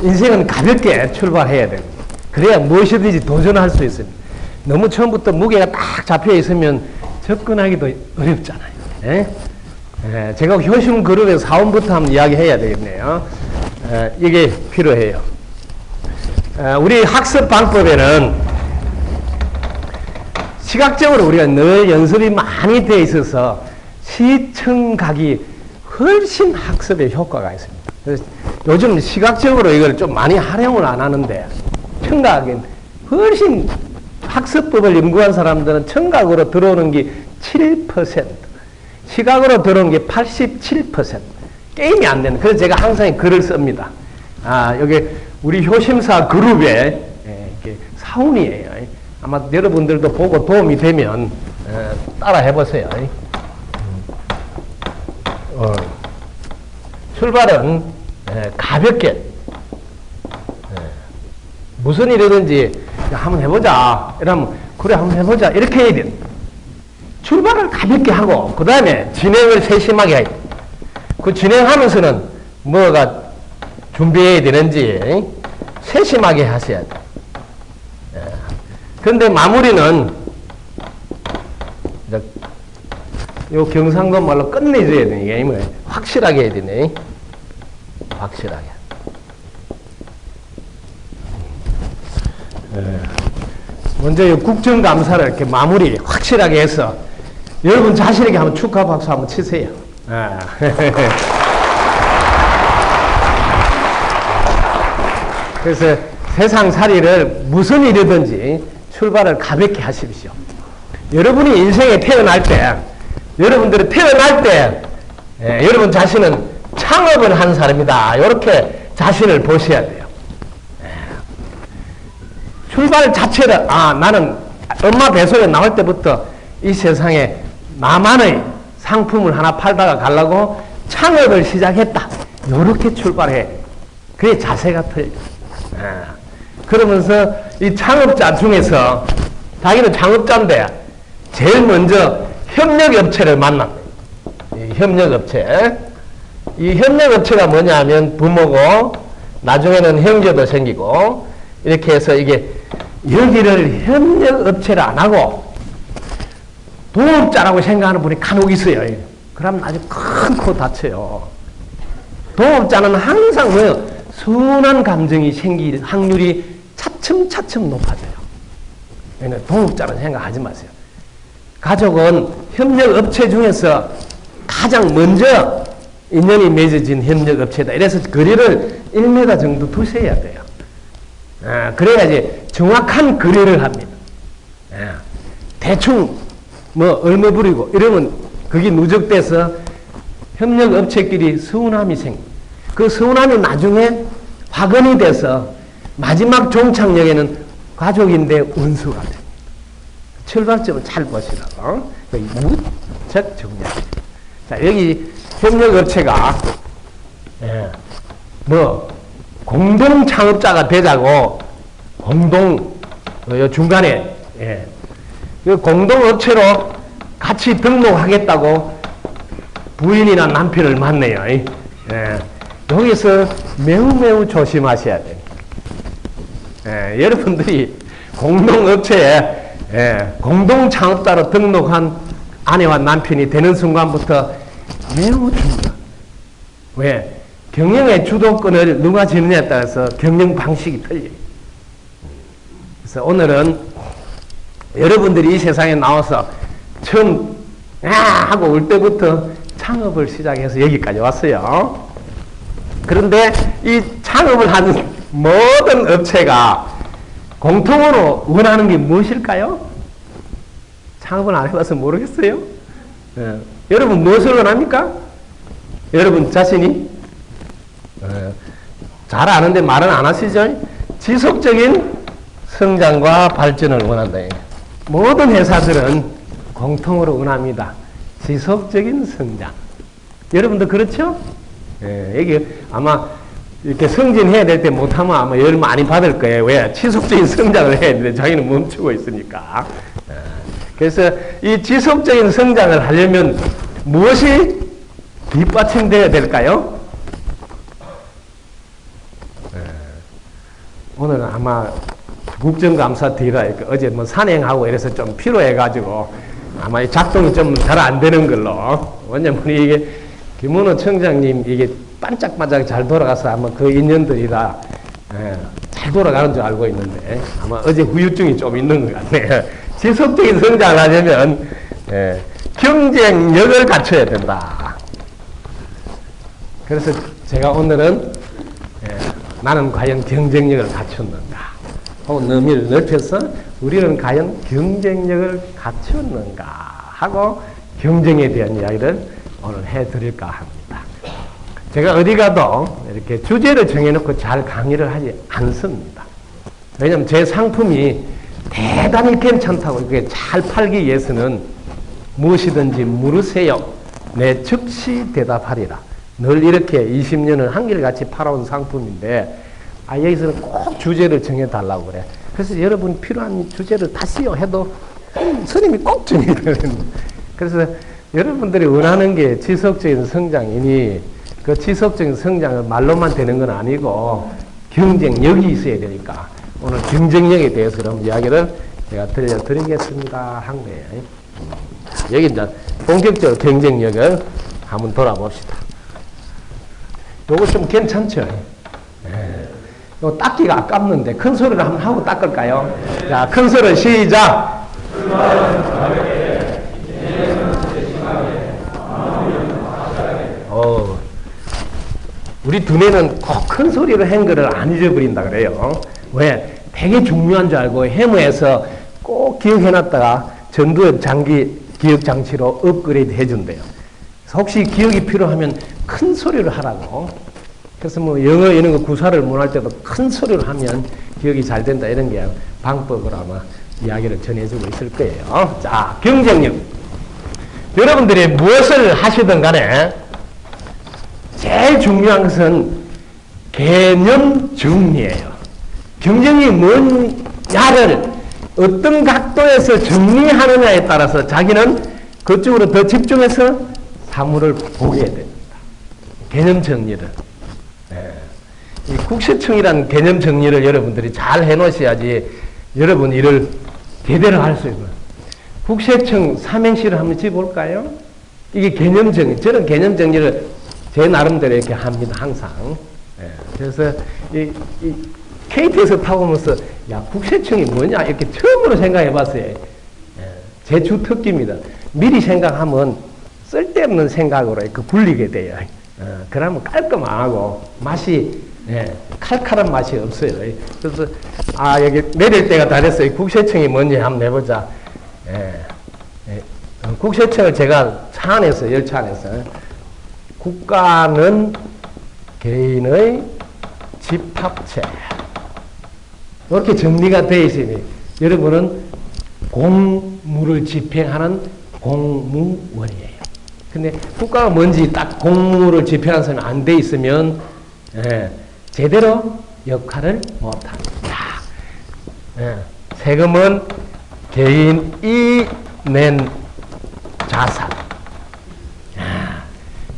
인생은 가볍게 출발해야 됩니다. 그래야 무엇이든지 도전할 수 있습니다. 너무 처음부터 무게가 딱 잡혀 있으면 접근하기도 어렵잖아요. 예? 제가 효심 그룹의 사원부터 한번 이야기해야 되겠네요. 이게 필요해요. 우리 학습 방법에는 시각적으로 우리가 늘 연습이 많이 되어 있어서 시청각이 훨씬 학습에 효과가 있습니다. 그래서 요즘 시각적으로 이걸 좀 많이 활용을 안 하는데 청각은 훨씬 학습법을 연구한 사람들은 청각으로 들어오는 게 7%, 시각으로 들어오는 게 87%. 게임이 안 되는. 그래서 제가 항상 글을 씁니다. 여기 우리 효심사 그룹의 사운이에요. 아마 여러분들도 보고 도움이 되면 따라 해보세요. 출발은 가볍게 무슨 일이든지 한번 해보자 이러면 그래 한번 해보자 이렇게 해야 돼. 출발을 가볍게 하고 그 다음에 진행을 세심하게 해야 돼. 그 진행하면서는 뭐가 준비해야 되는지 세심하게 하셔야 돼. 그런데 마무리는 요 경상도 말로 끝내줘야 되는 게 뭐예요? 확실하게 해야 되네. 확실하게. 먼저 이 국정감사를 이렇게 마무리 확실하게 해서 여러분 자신에게 한번 축하 박수 한번 치세요. 그래서 세상살이를 무슨 일이든지 출발을 가볍게 하십시오. 여러분이 인생에 태어날 때, 여러분들이 태어날 때, 여러분 자신은 창업을 한 사람이다. 이렇게 자신을 보셔야 돼요. 출발 자체를, 나는 엄마 뱃속에 나올 때부터 이 세상에 나만의 상품을 하나 팔다가 가려고 창업을 시작했다. 이렇게 출발해. 그게 자세가 틀려. 그러면서 이 창업자 중에서 자기는 창업자인데 제일 먼저 협력업체를 만납니다. 이 협력업체. 이 협력업체가 뭐냐 하면 부모고 나중에는 형제도 생기고 이렇게 해서 이게 여기를 협력업체를 안 하고 동업자라고 생각하는 분이 간혹 있어요. 그럼 아주 큰 코 다쳐요. 동업자는 항상 뭐 순한 감정이 생길 확률이 차츰차츰 높아져요. 동업자는 생각하지 마세요. 가족은 협력업체 중에서 가장 먼저 인연이 맺어진 협력업체다. 이래서 거리를 1m 정도 두셔야 돼요. 그래야지 정확한 거래를 합니다. 대충 뭐 얼마 부리고 이러면 그게 누적돼서 협력업체끼리 서운함이 생깁니다. 그 서운함이 나중에 화근이 돼서 마지막 종착역에는 가족인데 원수가 됩니다. 출발점을 잘 보시라고. 무척 중요합니다. 자, 여기 협력업체가 공동 창업자가 되자고 공동 요 중간에 공동업체로 같이 등록하겠다고 부인이나 남편을 만나요. 여기서 매우 조심하셔야 돼요. 여러분들이 공동업체에 공동 창업자로 등록한 아내와 남편이 되는 순간부터 매우 중요해요. 왜? 경영의 주도권을 누가 지느냐에 따라서 경영 방식이 틀려요. 그래서 오늘은 여러분들이 이 세상에 나와서 처음 하고 올 때부터 창업을 시작해서 여기까지 왔어요. 그런데 이 창업을 하는 모든 업체가 공통으로 원하는 게 무엇일까요? 창업을 안 해봐서 모르겠어요. 여러분 무엇을 원합니까? 여러분 자신이? 잘 아는데 말은 안 하시죠? 지속적인 성장과 발전을 원한다. 모든 회사들은 공통으로 원합니다. 지속적인 성장. 여러분도 그렇죠? 여기 아마 이렇게 승진해야 될 때 못하면 아마 열 많이 받을 거예요. 왜? 지속적인 성장을 해야 되는데 자기는 멈추고 있으니까. 그래서 이 지속적인 성장을 하려면 무엇이 뒷받침되어야 될까요? 오늘은 아마 국정감사 뒤라 어제 뭐 산행하고 이래서 좀 피로해가지고 아마 이 작동이 좀 잘 안 되는 걸로. 왜냐면 이게 김은호 청장님 이게 반짝반짝 잘 돌아가서 아마 그 인연들이라 잘 돌아가는 줄 알고 있는데 아마 어제 후유증이 좀 있는 것 같네요. 지속적인 성장을 하려면 경쟁력을 갖춰야 된다. 그래서 제가 오늘은 나는 과연 경쟁력을 갖췄는가? 혹은 의미를 넓혀서 우리는 과연 경쟁력을 갖췄는가? 하고 경쟁에 대한 이야기를 오늘 해드릴까 합니다. 제가 어디 가도 이렇게 주제를 정해놓고 잘 강의를 하지 않습니다. 왜냐하면 제 상품이 대단히 괜찮다고 이렇게 잘 팔기 위해서는 무엇이든지 물으세요. 내 즉시 대답하리라. 늘 이렇게 20년을 한결같이 팔아온 상품인데 여기서는 꼭 주제를 정해달라고 그래. 그래서 여러분 필요한 주제를 다시요 해도 스님이 꼭 정해드려요. 그래서 여러분들이 원하는 게 지속적인 성장이니 그 지속적인 성장은 말로만 되는 건 아니고 경쟁력이 있어야 되니까 오늘 경쟁력에 대해서 그럼 이야기를 제가 들려드리겠습니다 한 거예요. 여기 이제 본격적으로 경쟁력을 한번 돌아봅시다. 요거 좀 괜찮죠? 요 닦기가 아깝는데 큰 소리를 한번 하고 닦을까요? 자, 큰 소리 시작! 우리 두뇌는 꼭 큰 소리로 한 거를 안 잊어버린다 그래요. 왜? 되게 중요한 줄 알고 해무해서 꼭 기억해놨다가 전두엽 장기 기억장치로 업그레이드 해준대요. 혹시 기억이 필요하면 큰 소리를 하라고. 그래서 뭐 영어 이런 거 구사를 못 할 때도 큰 소리로 하면 기억이 잘 된다 이런 게 방법으로 아마 이야기를 전해주고 있을 거예요. 자, 경쟁력. 여러분들이 무엇을 하시든 간에 제일 중요한 것은 개념 정리예요. 경쟁이 뭐냐를 어떤 각도에서 정리하느냐에 따라서 자기는 그쪽으로 더 집중해서 사물을 보게 됩니다. 개념 정리를. 이 국세청이라는 개념 정리를 여러분들이 잘 해놓으셔야지 여러분 일을 제대로 할 수 있어요. 국세청 삼행시를 한번 지어볼까요? 이게 개념 정리. 저는 개념 정리를 제 나름대로 이렇게 합니다. 항상. 그래서 이 KTX 타고 오면서 야 국세청이 뭐냐 이렇게 처음으로 생각해 봤어요. 제 주특기입니다. 미리 생각하면 쓸데없는 생각으로 이렇게 굴리게 돼요. 그러면 깔끔하고 맛이 칼칼한 맛이 없어요. 그래서 여기 내릴 때가 다 됐어요. 국세청이 뭔지 한번 해보자. 국세청을 제가 차 안에서 열차 안에서 국가는 개인의 집합체 이렇게 정리가 되어 있으니 여러분은 공무를 집행하는 공무원이에요. 근데 국가가 뭔지 딱 공무를 집행하는 사람이 안 돼 있으면 제대로 역할을 못합니다. 세금은 개인이 낸 자산.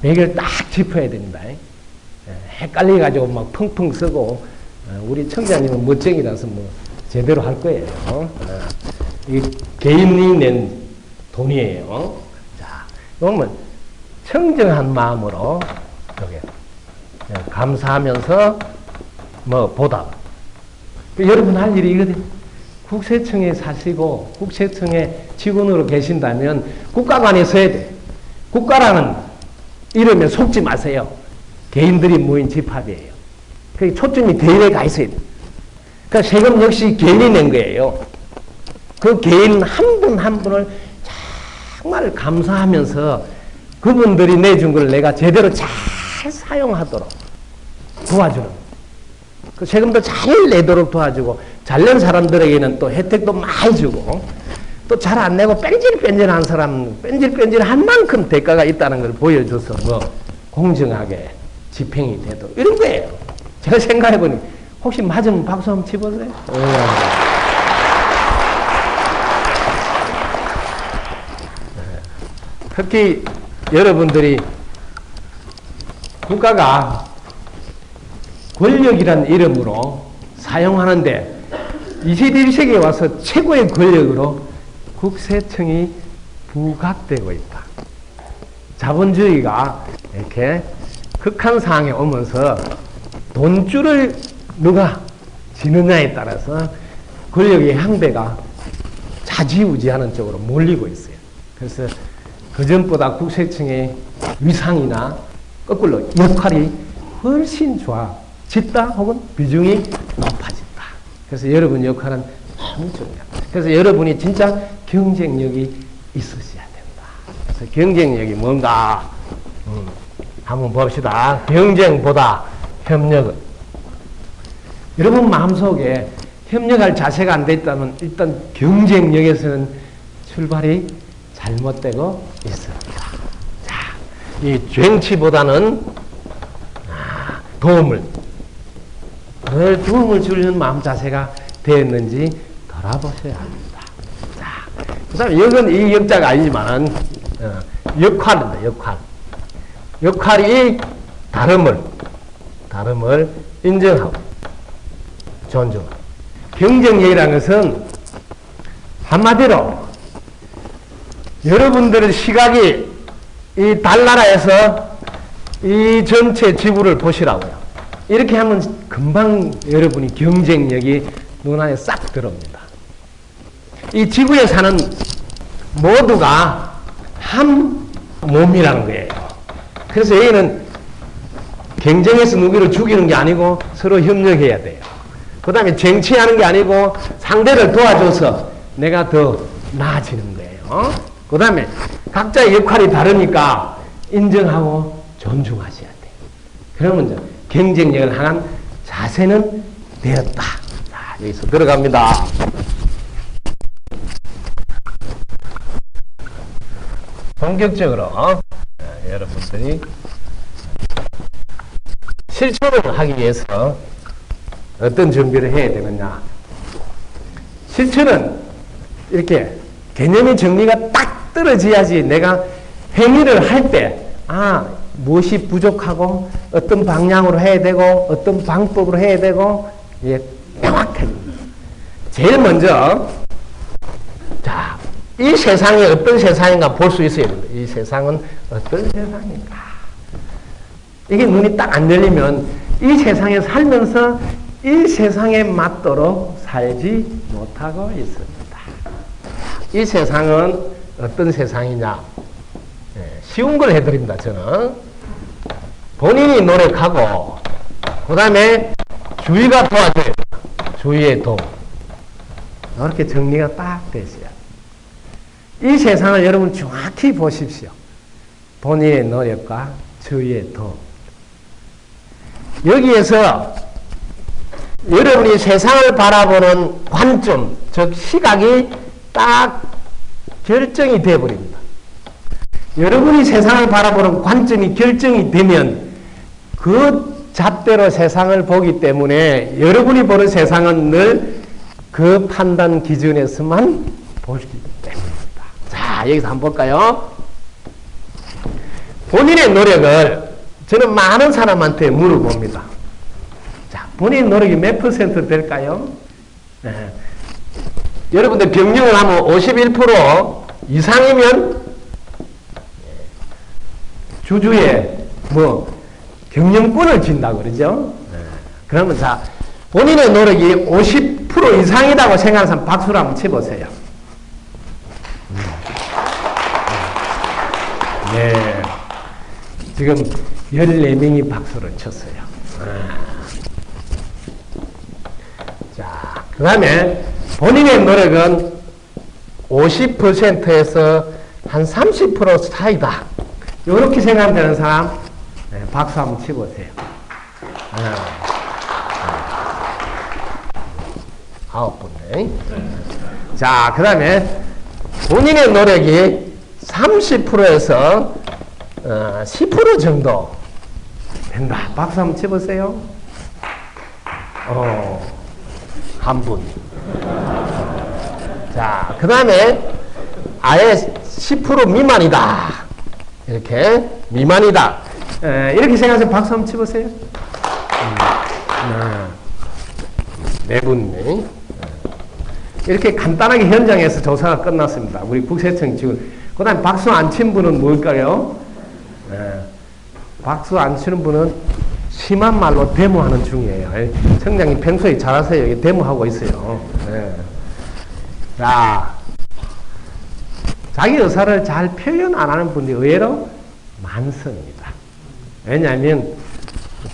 이걸 딱 짚어야 됩니다. 헷갈려가지고 막 펑펑 쓰고 우리 청장님은 멋쟁이라서 뭐 제대로 할 거예요. 이 개인이 낸 돈이에요. 자, 그러면 청정한 마음으로 여기 감사하면서 뭐 보답. 여러분 할 일이 이거든. 국세청에 사시고 국세청에 직원으로 계신다면 국가관에 서야 돼. 국가라는 이러면 속지 마세요. 개인들이 모인 집합이에요. 그 초점이 개인에 가 있어야 돼. 그러니까 세금 역시 개인이 낸 거예요. 그 개인 한 분 한 분을 정말 감사하면서 그분들이 내준 걸 내가 제대로 잘 사용하도록 도와주는. 그 세금도 잘 내도록 도와주고 잘낸 사람들에게는 또 혜택도 많이 주고 또 잘 안 내고 뺀질뺀질한 사람 뺀질뺀질한 만큼 대가가 있다는 걸 보여줘서 뭐 공정하게 집행이 되도록 이런 거예요. 제가 생각해보니 혹시 맞으면 박수 한번 치보세요. 특히 여러분들이 국가가 권력이란 이름으로 사용하는데 21세기에 와서 최고의 권력으로 국세청이 부각되고 있다. 자본주의가 이렇게 극한 상황에 오면서 돈줄을 누가 지느냐에 따라서 권력의 향배가 좌지우지하는 쪽으로 몰리고 있어요. 그래서 그전보다 국세청의 위상이나 거꾸로 역할이 훨씬 좋아졌다 혹은 비중이 높아졌다. 그래서 여러분 역할은 너무 중요합니다. 그래서 여러분이 진짜 경쟁력이 있으셔야 된다. 그래서 경쟁력이 뭔가 한번 봅시다. 경쟁보다 협력은. 여러분 마음속에 협력할 자세가 안 돼 있다면 일단 경쟁력에서는 출발이 잘못되고 있습니다. 자, 이 정치보다는 도움을 주려는 마음 자세가 되었는지 돌아보셔야 합니다. 자, 그 다음에 역은 이 역자가 아니지만 역할입니다. 역할이 다름을 인정하고 존중하고. 경쟁력이라는 것은 한마디로 여러분들의 시각이 이 달나라에서 이 전체 지구를 보시라고요. 이렇게 하면 금방 여러분이 경쟁력이 눈안에 싹 들어옵니다. 이 지구에 사는 모두가 한 몸이라는 거예요. 그래서 여기는 경쟁해서 누구를 죽이는 게 아니고 서로 협력해야 돼요. 그 다음에 쟁취하는 게 아니고 상대를 도와줘서 내가 더 나아지는 거예요. 그 다음에 각자의 역할이 다르니까 인정하고 존중하셔야 돼요. 그러면 이제 경쟁력을 향한 자세는 되었다. 자, 여기서 들어갑니다. 본격적으로 여러분들이 실천을 하기 위해서 어떤 준비를 해야 되느냐. 실천은 이렇게 개념의 정리가 딱 떨어져야지 내가 행위를 할 때 무엇이 부족하고 어떤 방향으로 해야 되고 어떤 방법으로 해야 되고 명확하게. 제일 먼저 자, 이 세상이 어떤 세상인가 볼 수 있어야 됩니다. 이 세상은 어떤 세상인가. 이게 눈이 딱 안 열리면 이 세상에 살면서 이 세상에 맞도록 살지 못하고 있습니다. 이 세상은 어떤 세상이냐. 쉬운 걸 해드립니다. 저는 본인이 노력하고 그 다음에 주위가 도와줘요. 주위의 도움. 이렇게 정리가 딱 되셔야 이 세상을 여러분 정확히 보십시오. 본인의 노력과 주위의 도움. 여기에서 여러분이 세상을 바라보는 관점, 즉 시각이 딱 결정이 되어버립니다. 여러분이 세상을 바라보는 관점이 결정이 되면 그 잣대로 세상을 보기 때문에 여러분이 보는 세상은 늘 그 판단 기준에서만 보기 때문입니다. 자, 여기서 한번 볼까요? 본인의 노력을 저는 많은 사람한테 물어봅니다. 자, 본인 노력이 몇 % 될까요? 네. 여러분들 병력을 하면 51% 이상이면 주주의 경영권을 진다고 그러죠. 네. 그러면 자, 본인의 노력이 50% 이상이라고 생각하는 사람 박수를 한번 쳐보세요. 네. 지금 14명이 박수를 쳤어요. 자, 그 다음에 본인의 노력은 50%에서 한 30% 사이다. 이렇게 생각되는 사람, 네, 박수 한번 치보세요. 9분네. 자, 그 다음에 본인의 노력이 30%에서 10% 정도 된다. 박수 한번 쳐보세요. 한 분. 자, 그 다음에 아예 10% 미만이다. 이렇게 미만이다. 이렇게 생각해서 박수 한번 쳐보세요. 내분이. 이렇게 간단하게 현장에서 조사가 끝났습니다. 우리 국세청 지금. 그 다음에 박수 안 친 분은 뭘까요? 박수 안 치는 분은 심한 말로 데모하는 중이에요. 청장님 평소에 잘하세요. 데모하고 있어요. 자, 자기 의사를 잘 표현 안 하는 분들이 의외로 많습니다. 왜냐하면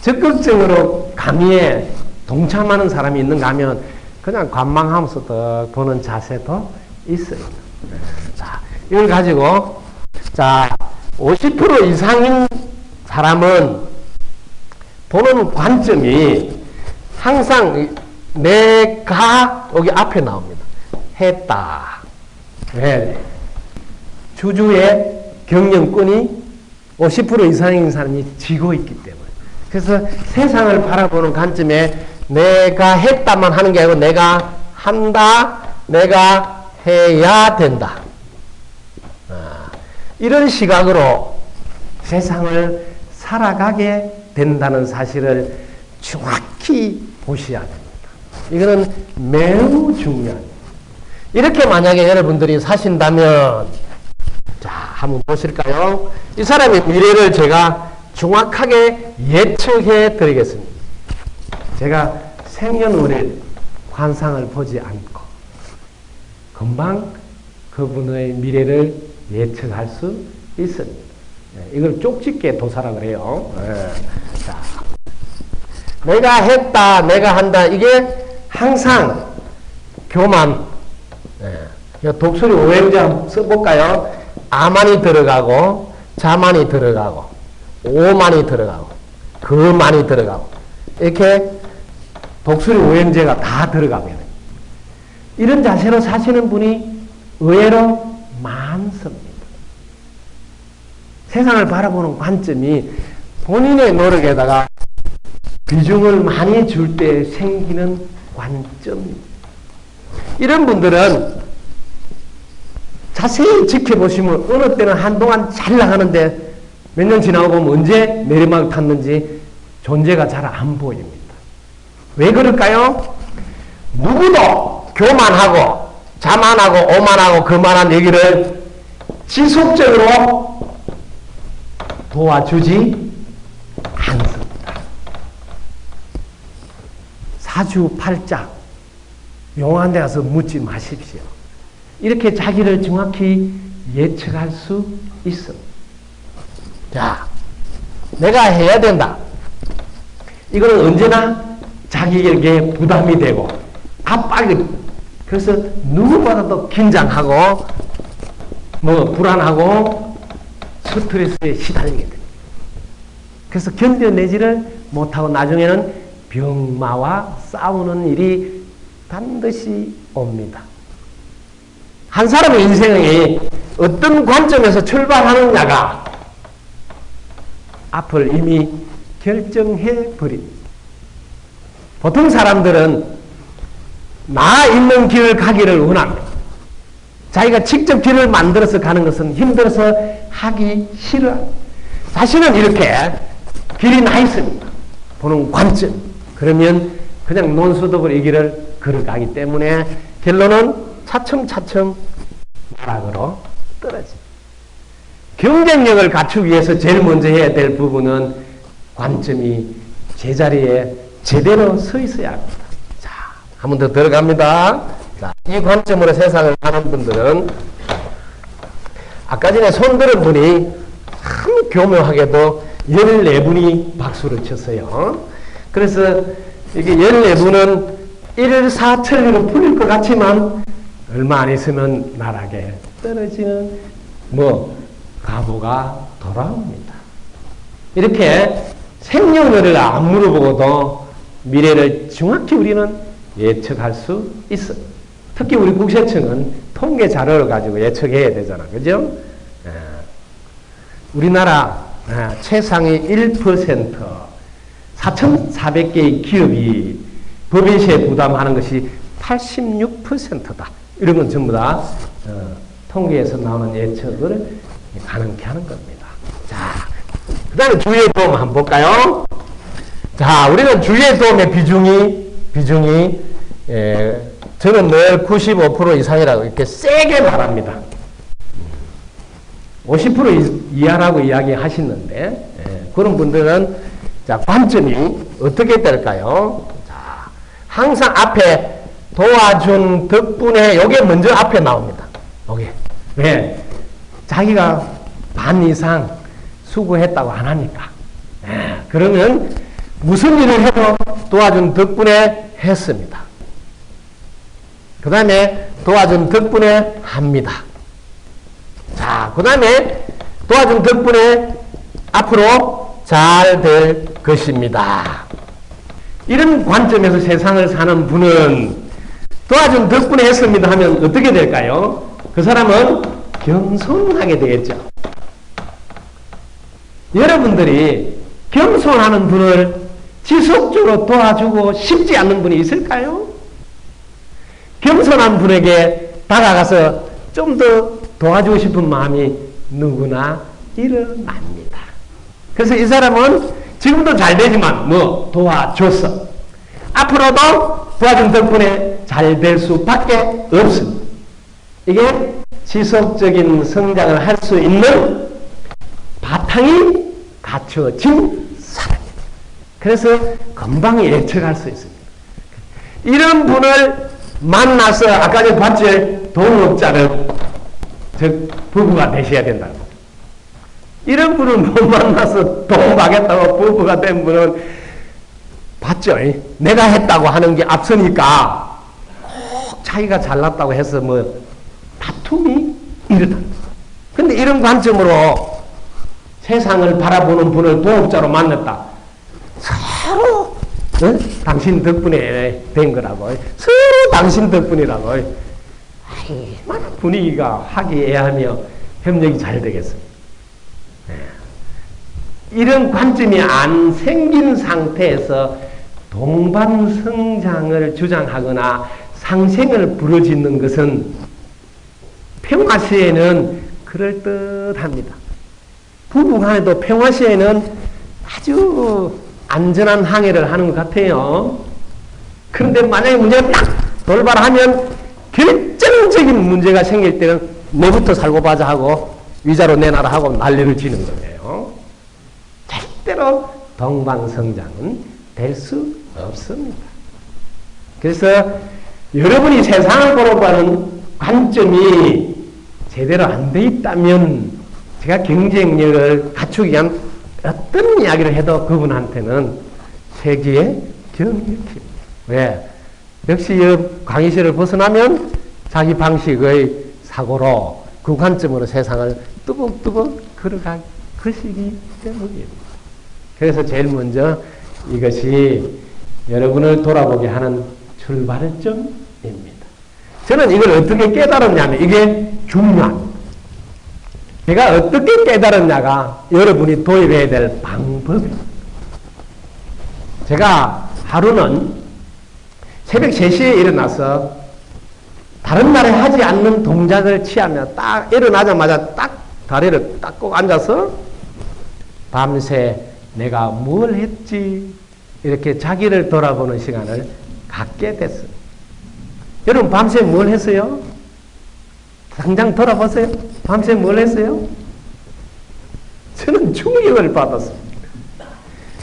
적극적으로 강의에 동참하는 사람이 있는가 하면 그냥 관망하면서 더 보는 자세도 있어요. 자, 이걸 가지고, 자, 50% 이상인 사람은 보는 관점이 항상 내가 여기 앞에 나옵니다. 했다. 네. 주주의 경영권이 50% 이상인 사람이 쥐고 있기 때문에. 그래서 세상을 바라보는 관점에 내가 했다만 하는 게 아니고 내가 한다, 내가 해야 된다. 이런 시각으로 세상을 살아가게 된다는 사실을 정확히 보셔야 됩니다. 이거는 매우 중요합니다. 이렇게 만약에 여러분들이 사신다면, 자, 한번 보실까요? 이 사람의 미래를 제가 정확하게 예측해 드리겠습니다. 제가 생년월일 관상을 보지 않고 금방 그분의 미래를 예측할 수 있습니다. 이걸 쪽집게 도사라 그래요. 자, 내가 했다, 내가 한다. 이게 항상 교만. 독수리 오행제 한번 써볼까요? 아만이 들어가고, 자만이 들어가고, 오만이 들어가고, 그만이 들어가고, 이렇게 독수리 오행제가 다 들어가게 됩니다. 이런 자세로 사시는 분이 의외로 많습니다. 세상을 바라보는 관점이 본인의 노력에다가 비중을 많이 줄 때 생기는 관점입니다. 이런 분들은 자세히 지켜보시면 어느 때는 한동안 잘 나가는데 몇 년 지나고 보면 언제 내리막을 탔는지 존재가 잘 안 보입니다. 왜 그럴까요? 누구도 교만하고 자만하고 오만하고 그만한 얘기를 지속적으로 도와주지 않습니다. 사주팔자 용한 데 가서 묻지 마십시오. 이렇게 자기를 정확히 예측할 수 있습니다. 자, 내가 해야 된다. 이거는 언제나 자기에게 부담이 되고 압박이, 그래서 누구보다도 긴장하고 불안하고 스트레스에 시달리게 됩니다. 그래서 견뎌내지를 못하고 나중에는 병마와 싸우는 일이 반드시 옵니다. 한 사람의 인생이 어떤 관점에서 출발하느냐가 앞을 이미 결정해 버립니다. 보통 사람들은 나 있는 길을 가기를 원합니다. 자기가 직접 길을 만들어서 가는 것은 힘들어서 하기 싫어합니다. 자신은 이렇게 길이 나 있습니다. 보는 관점. 그러면 그냥 논수덕으로 이 길을 걸어가기 때문에 결론은 차츰차츰 나락으로 떨어집니다. 경쟁력을 갖추기 위해서 제일 먼저 해야 될 부분은 관점이 제자리에 제대로 서 있어야 합니다. 자, 한 번 더 들어갑니다. 자, 이 관점으로 세상을 사는 분들은 아까 전에 손 들은 분이 참 교묘하게도 14분이 박수를 쳤어요. 그래서 이게 14분은 일사천리로 풀릴 것 같지만 얼마 안 있으면 나락에 떨어지는 가부가 돌아옵니다. 이렇게 생년월일을 안 물어보고도 미래를 정확히 우리는 예측할 수 있어. 특히 우리 국세청은 통계 자료를 가지고 예측해야 되잖아. 그죠? 우리나라 최상위 1%, 4,400개의 기업이 법인세 부담하는 것이 86%다. 이런 건 전부 다 통계에서 나오는 예측을 가능케 하는 겁니다. 자, 그 다음에 주위의 도움 한번 볼까요? 자, 우리는 주위의 도움의 비중이 저는 늘 95% 이상이라고 이렇게 세게 말합니다. 50% 이하라고 이야기하시는데, 그런 분들은, 자, 관점이 어떻게 될까요? 자, 항상 앞에 도와준 덕분에, 요게 먼저 앞에 나옵니다. 요게. 왜? 자기가 반 이상 수고했다고 안 하니까. 그러면 무슨 일을 해도 도와준 덕분에 했습니다. 그 다음에 도와준 덕분에 합니다. 자, 그 다음에 도와준 덕분에 앞으로 잘 될 것입니다. 이런 관점에서 세상을 사는 분은 도와준 덕분에 했습니다 하면 어떻게 될까요? 그 사람은 겸손하게 되겠죠. 여러분들이 겸손하는 분을 지속적으로 도와주고 싶지 않는 분이 있을까요? 겸손한 분에게 다가가서 좀 더 도와주고 싶은 마음이 누구나 일어납니다. 그래서 이 사람은 지금도 잘 되지만 뭐 도와줬어. 앞으로도 도와준 덕분에 잘 될 수밖에 없습니다. 이게 지속적인 성장을 할 수 있는 바탕이 갖춰진 사람입니다. 그래서 금방 예측할 수 있습니다. 이런 분을 만나서 아까 전에 봤지? 동업자를 즉 부부가 되셔야 된다고. 이런 분을 못 만나서 동업하겠다고 부부가 된 분은 봤죠? 내가 했다고 하는 게 앞서니까 꼭 자기가 잘났다고 해서 뭐 다툼이 일어납니다. 근데 이런 관점으로 세상을 바라보는 분을 동업자로 만났다. 서로 당신 덕분에 된 거라고. 서로 당신 덕분이라고. 얼마나 분위기가 화기애애하며 협력이 잘 되겠습니다. 이런 관점이 안 생긴 상태에서 동반성장을 주장하거나 상생을 부르짖는 것은 평화시에는 그럴듯합니다. 부부간에도 평화시에는 아주 안전한 항해를 하는 것 같아요. 그런데 만약에 문제가 딱 돌발하면 결정적인 문제가 생길 때는 내부터 살고 바자 하고 위자료 내놔라 하고 난리를 지는 거예요. 절대로 동반성장은 될 수 없습니다. 그래서 여러분이 세상을 보려고 하는 관점이 제대로 안 돼 있다면 제가 경쟁력을 갖추기 위한 어떤 이야기를 해도 그분한테는 세기의 경력입니다. 왜? 역시 강의실을 벗어나면 자기 방식의 사고로 그 관점으로 세상을 뚜벅뚜벅 걸어갈 것이기 때문입니다. 그래서 제일 먼저 이것이 여러분을 돌아보게 하는 출발점입니다. 저는 이걸 어떻게 깨달았냐면 이게 중요합니다. 제가 어떻게 깨달았냐가 여러분이 도입해야 될 방법입니다. 제가 하루는 새벽 3시에 일어나서 다른 날에 하지 않는 동작을 취하며 딱 일어나자마자 딱 다리를 딱 꼭 앉아서 밤새 내가 뭘 했지 이렇게 자기를 돌아보는 시간을 갖게 됐습니다. 여러분 밤새 뭘 했어요? 당장 돌아보세요. 밤새 뭘 했어요? 저는 충격을 받았습니다.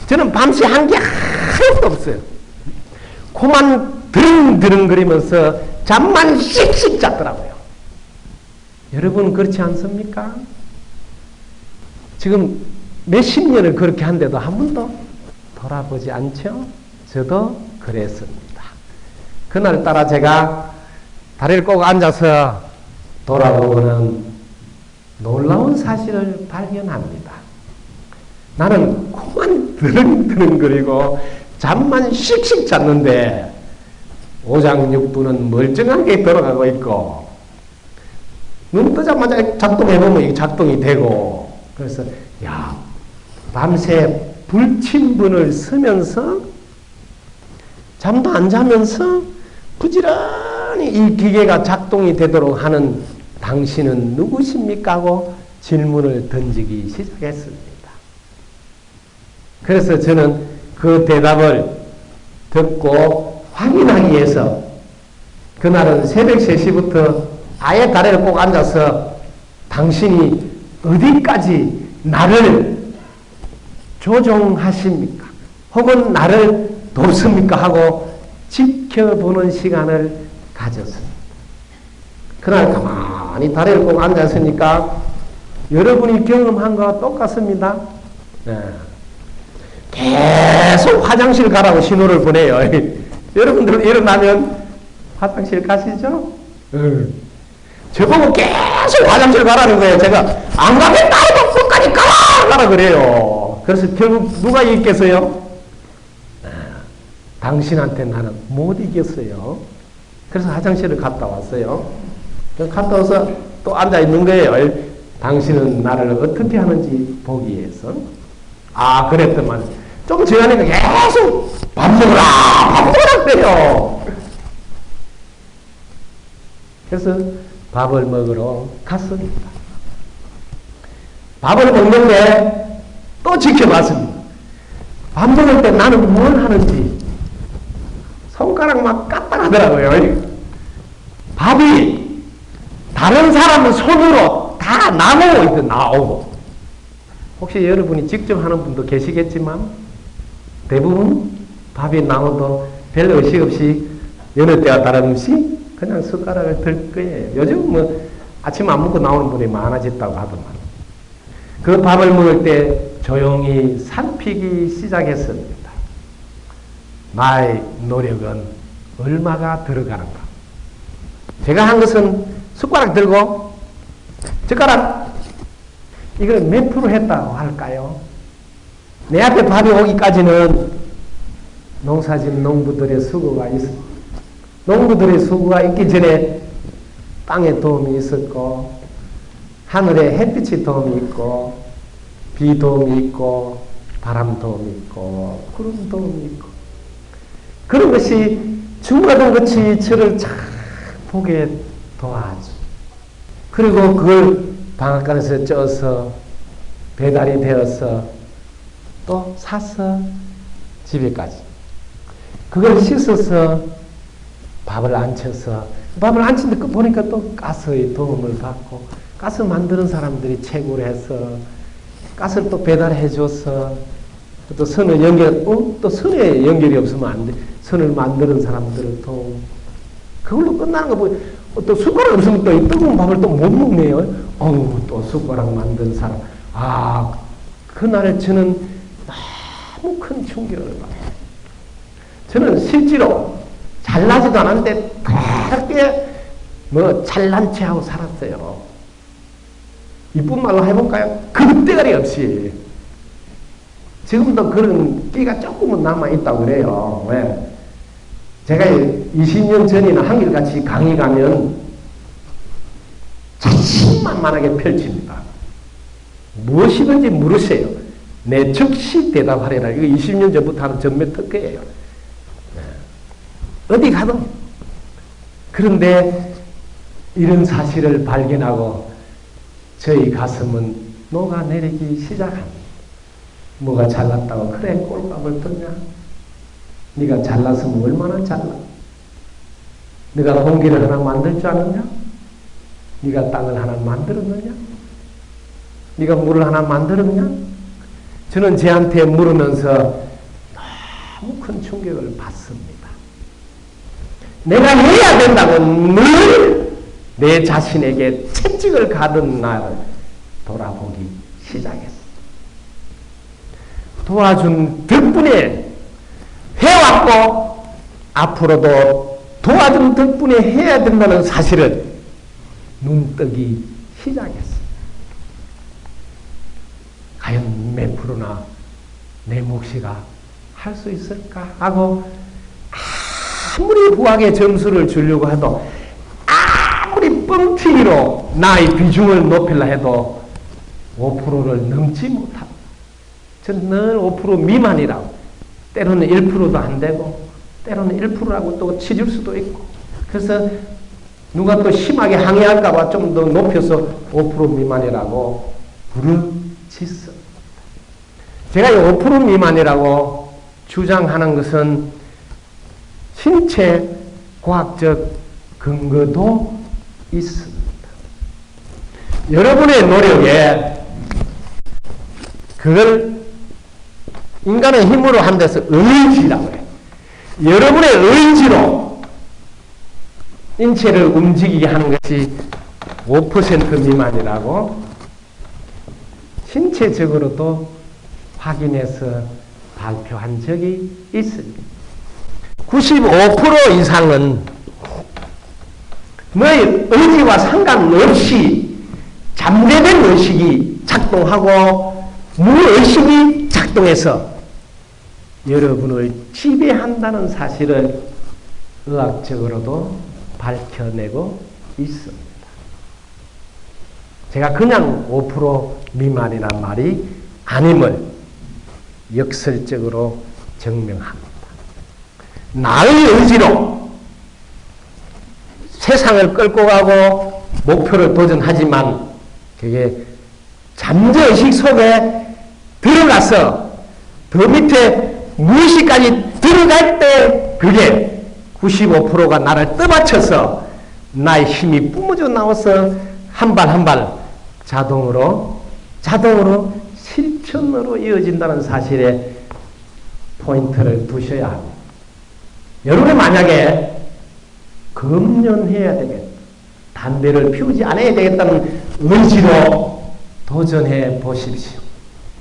저는 밤새 한 게 하나도 없어요. 코만 드릉드릉거리면서 잠만 씩씩 잤더라고요. 여러분 그렇지 않습니까? 지금 몇십 년을 그렇게 한데도 한 번도 돌아보지 않죠? 저도 그랬습니다. 그날따라 제가 다리를 꼭 앉아서 돌아보고는 놀라운 사실을 발견합니다. 나는 코만 드릉드릉거리고 잠만 씩씩 잤는데 오장육부는 멀쩡하게 돌아가고 있고 눈 뜨자마자 작동해보면 이게 작동이 되고 그래서 야 밤새 불침분을 쓰면서 잠도 안 자면서 부지런히 이 기계가 작동이 되도록 하는 당신은 누구십니까? 하고 질문을 던지기 시작했습니다. 그래서 저는 그 대답을 듣고 확인하기 위해서 그날은 새벽 3시부터 아예 다리를 꼭 앉아서 당신이 어디까지 나를 조종하십니까? 혹은 나를 돕습니까? 하고 지켜보는 시간을 가졌습니다. 그날 가만히 다리를 꼭 앉았으니까 여러분이 경험한 거와 똑같습니다. 네. 계속 화장실 가라고 신호를 보내요. 여러분들 일어나면 화장실 가시죠? 저보고 계속 화장실 가라는 거예요. 제가 안 가면 나도 끝까지 가라 그래요. 그래서 결국 누가 이겼어요? 당신한테 나는 못 이겼어요. 그래서 화장실을 갔다 왔어요. 갔다 와서 또 앉아 있는 거예요. 당신은 나를 어떻게 하는지 보기 위해서. 아, 그랬더만 좀 지나니까 계속 밥 먹으라 그래요. 그래서 밥을 먹으러 갔습니다. 밥을 먹는데 또 지켜봤습니다. 밥 먹을 때 나는 뭘 하는지 손가락 막 까딱하더라고요. 밥이 다른 사람은 손으로 다 나오고 혹시 여러분이 직접 하는 분도 계시겠지만 대부분 밥이 나오도 별 의식 없이 여느 때와 다름없이 그냥 숟가락을 들 거예요. 요즘 뭐 아침 안 먹고 나오는 분이 많아졌다고 하더만. 그 밥을 먹을 때 조용히 살피기 시작했습니다. 나의 노력은 얼마가 들어가는가. 제가 한 것은 숟가락 들고 젓가락 이걸 몇 프로 했다고 할까요? 내 앞에 밥이 오기까지는 농사진 농부들의 수고가 있습니다. 농부들의 수고가 있기 전에 땅의 도움이 있었고 하늘에 햇빛의 도움이 있고 비 도움이 있고 바람 도움이 있고 구름 도움이 있고 그런 것이 중과동 것이 저를 잘 보게 도와줘. 그리고 그걸 방앗간에서 쪄서 배달이 되어서 또 사서 집에까지 그걸 씻어서 밥을 안쳐서 밥을 안친데 보니까 또 가스의 도움을 받고 가스 만드는 사람들이 채굴을 해서 가스를 또 배달해 줘서 또 선을 또 선에 연결이 없으면 안 돼. 선을 만드는 사람들을 또 그걸로 끝나는 거 보고 또 숟가락 없으면 또 이 뜨거운 밥을 또 못 먹네요. 또 숟가락 만든 사람. 아, 그날 저는 너무 큰 충격을 받아요. 저는 실제로 잘나지도 않았는데 그렇게 뭐 잘난 체하고 살았어요. 이쁜 말로 해볼까요? 그때가리 없이. 지금도 그런 끼가 조금은 남아있다고 그래요. 왜? 제가 20년 전이나 한결같이 강의 가면 자신만만하게 펼칩니다. 무엇이든지 물으세요. 내 즉시 대답하리라. 이거 20년 전부터 하는 전매 특허예요. 어디 가도. 그런데 이런 사실을 발견하고 저희 가슴은 녹아내리기 시작합니다. 뭐가 잘났다고 그래 꼴값을 듣냐? 네가 잘났으면 얼마나 잘나? 네가 공기를 하나 만들 줄 아느냐? 네가 땅을 하나 만들었느냐? 네가 물을 하나 만들었냐? 저는 쟤한테 물으면서 너무 큰 충격을 받습니다. 내가 해야 된다고 늘 내 자신에게 채찍을 가던 날을 돌아보기 시작했어. 도와준 덕분에 해왔고 앞으로도 도와준 덕분에 해야 된다는 사실을 눈뜨기 시작했어. 과연 몇 프로나 내 몫이가 할 수 있을까 하고 아무리 부하게 점수를 주려고 해도 아무리 뻥튀기로 나의 비중을 높이려 해도 5%를 넘지 못하고 저는 늘 5% 미만이라고 때로는 1%도 안 되고 때로는 1%라고 또 치질 수도 있고 그래서 누가 또 심하게 항의할까 봐 좀 더 높여서 5% 미만이라고 부르짖습니다. 제가 이 5% 미만이라고 주장하는 것은 신체 과학적 근거도 있습니다. 여러분의 노력에 그걸 인간의 힘으로 한 데서 의지라고 해요. 여러분의 의지로 인체를 움직이게 하는 것이 5% 미만이라고 신체적으로도 확인해서 발표한 적이 있습니다. 95% 이상은 너의 의지와 상관없이 잠재된 의식이 작동하고 무의식이 작동해서 여러분을 지배한다는 사실을 의학적으로도 밝혀내고 있습니다. 제가 그냥 5% 미만이란 말이 아님을 역설적으로 증명합니다. 나의 의지로 세상을 끌고 가고 목표를 도전하지만 그게 잠재의식 속에 들어가서 더 밑에 무의식까지 들어갈 때 그게 95%가 나를 떠받쳐서 나의 힘이 뿜어져 나와서 한 발 한 발 자동으로 실천으로 이어진다는 사실에 포인트를 두셔야 합니다. 여러분이 만약에 금연해야 되겠다, 담배를 피우지 않아야 되겠다는 의지로 도전해 보십시오.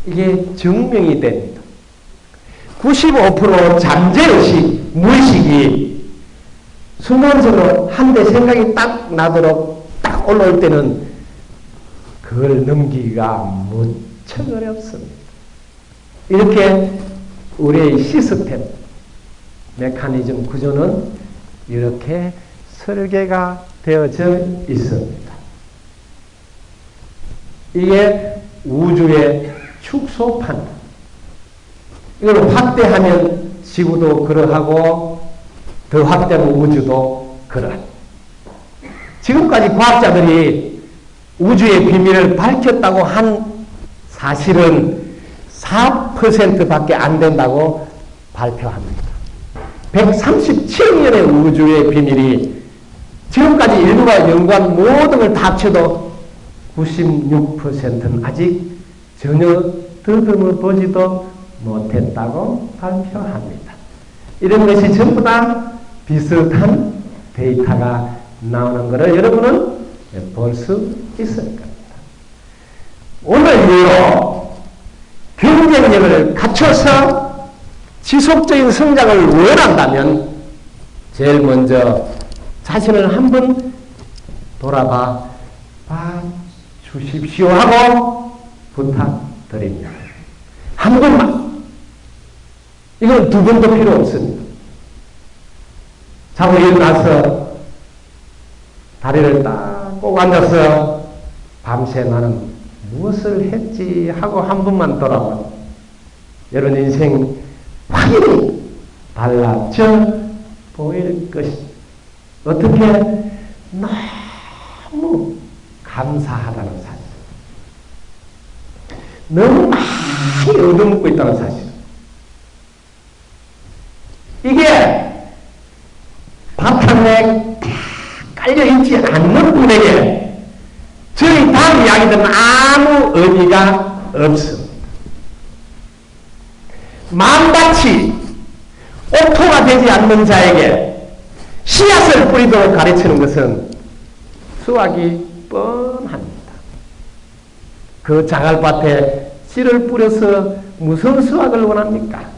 이게 증명이 됩니다. 95% 잠재의식, 무의식이 순간적으로 한 대 생각이 딱 나도록 딱 올라올 때는 그걸 넘기기가 무척 어렵습니다. 이렇게 우리의 시스템, 메커니즘 구조는 이렇게 설계가 되어져 있습니다. 이게 우주의 축소판. 이걸 확대하면 지구도 그러하고 더 확대하면 우주도 그러하고. 지금까지 과학자들이 우주의 비밀을 밝혔다고 한 사실은 4%밖에 안 된다고 발표합니다. 137억 년의 우주의 비밀이 지금까지 인류가 연구한 모든 걸 다 합쳐도 96%는 아직 전혀 더듬어 보지도 못했다고 발표합니다. 이런 것이 전부 다 비슷한 데이터가 나오는 것을 여러분은 볼 수 있을 겁니다. 오늘 이후로 경쟁력을 갖춰서 지속적인 성장을 원한다면 제일 먼저 자신을 한번 돌아봐 주십시오 하고 부탁드립니다. 한 번만. 이건 두 번도 필요 없습니다. 자고 일어나서 다리를 딱 꼭 앉아서 밤새 나는 무엇을 했지 하고 한 번만 돌아봐. 여러분 인생 확연히 달라져 보일 것입니다. 어떻게? 너무 감사하다는 사실. 너무 많이 얻어먹고 있다는 사실. 이게 바탕에 깔려있지 않는 분에게 저희 다음 이야기들은 아무 의미가 없습니다. 마음같이 옥토가 되지 않는 자에게 씨앗을 뿌리도록 가르치는 것은 수확이 뻔합니다. 그 장알밭에 씨를 뿌려서 무슨 수확을 원합니까?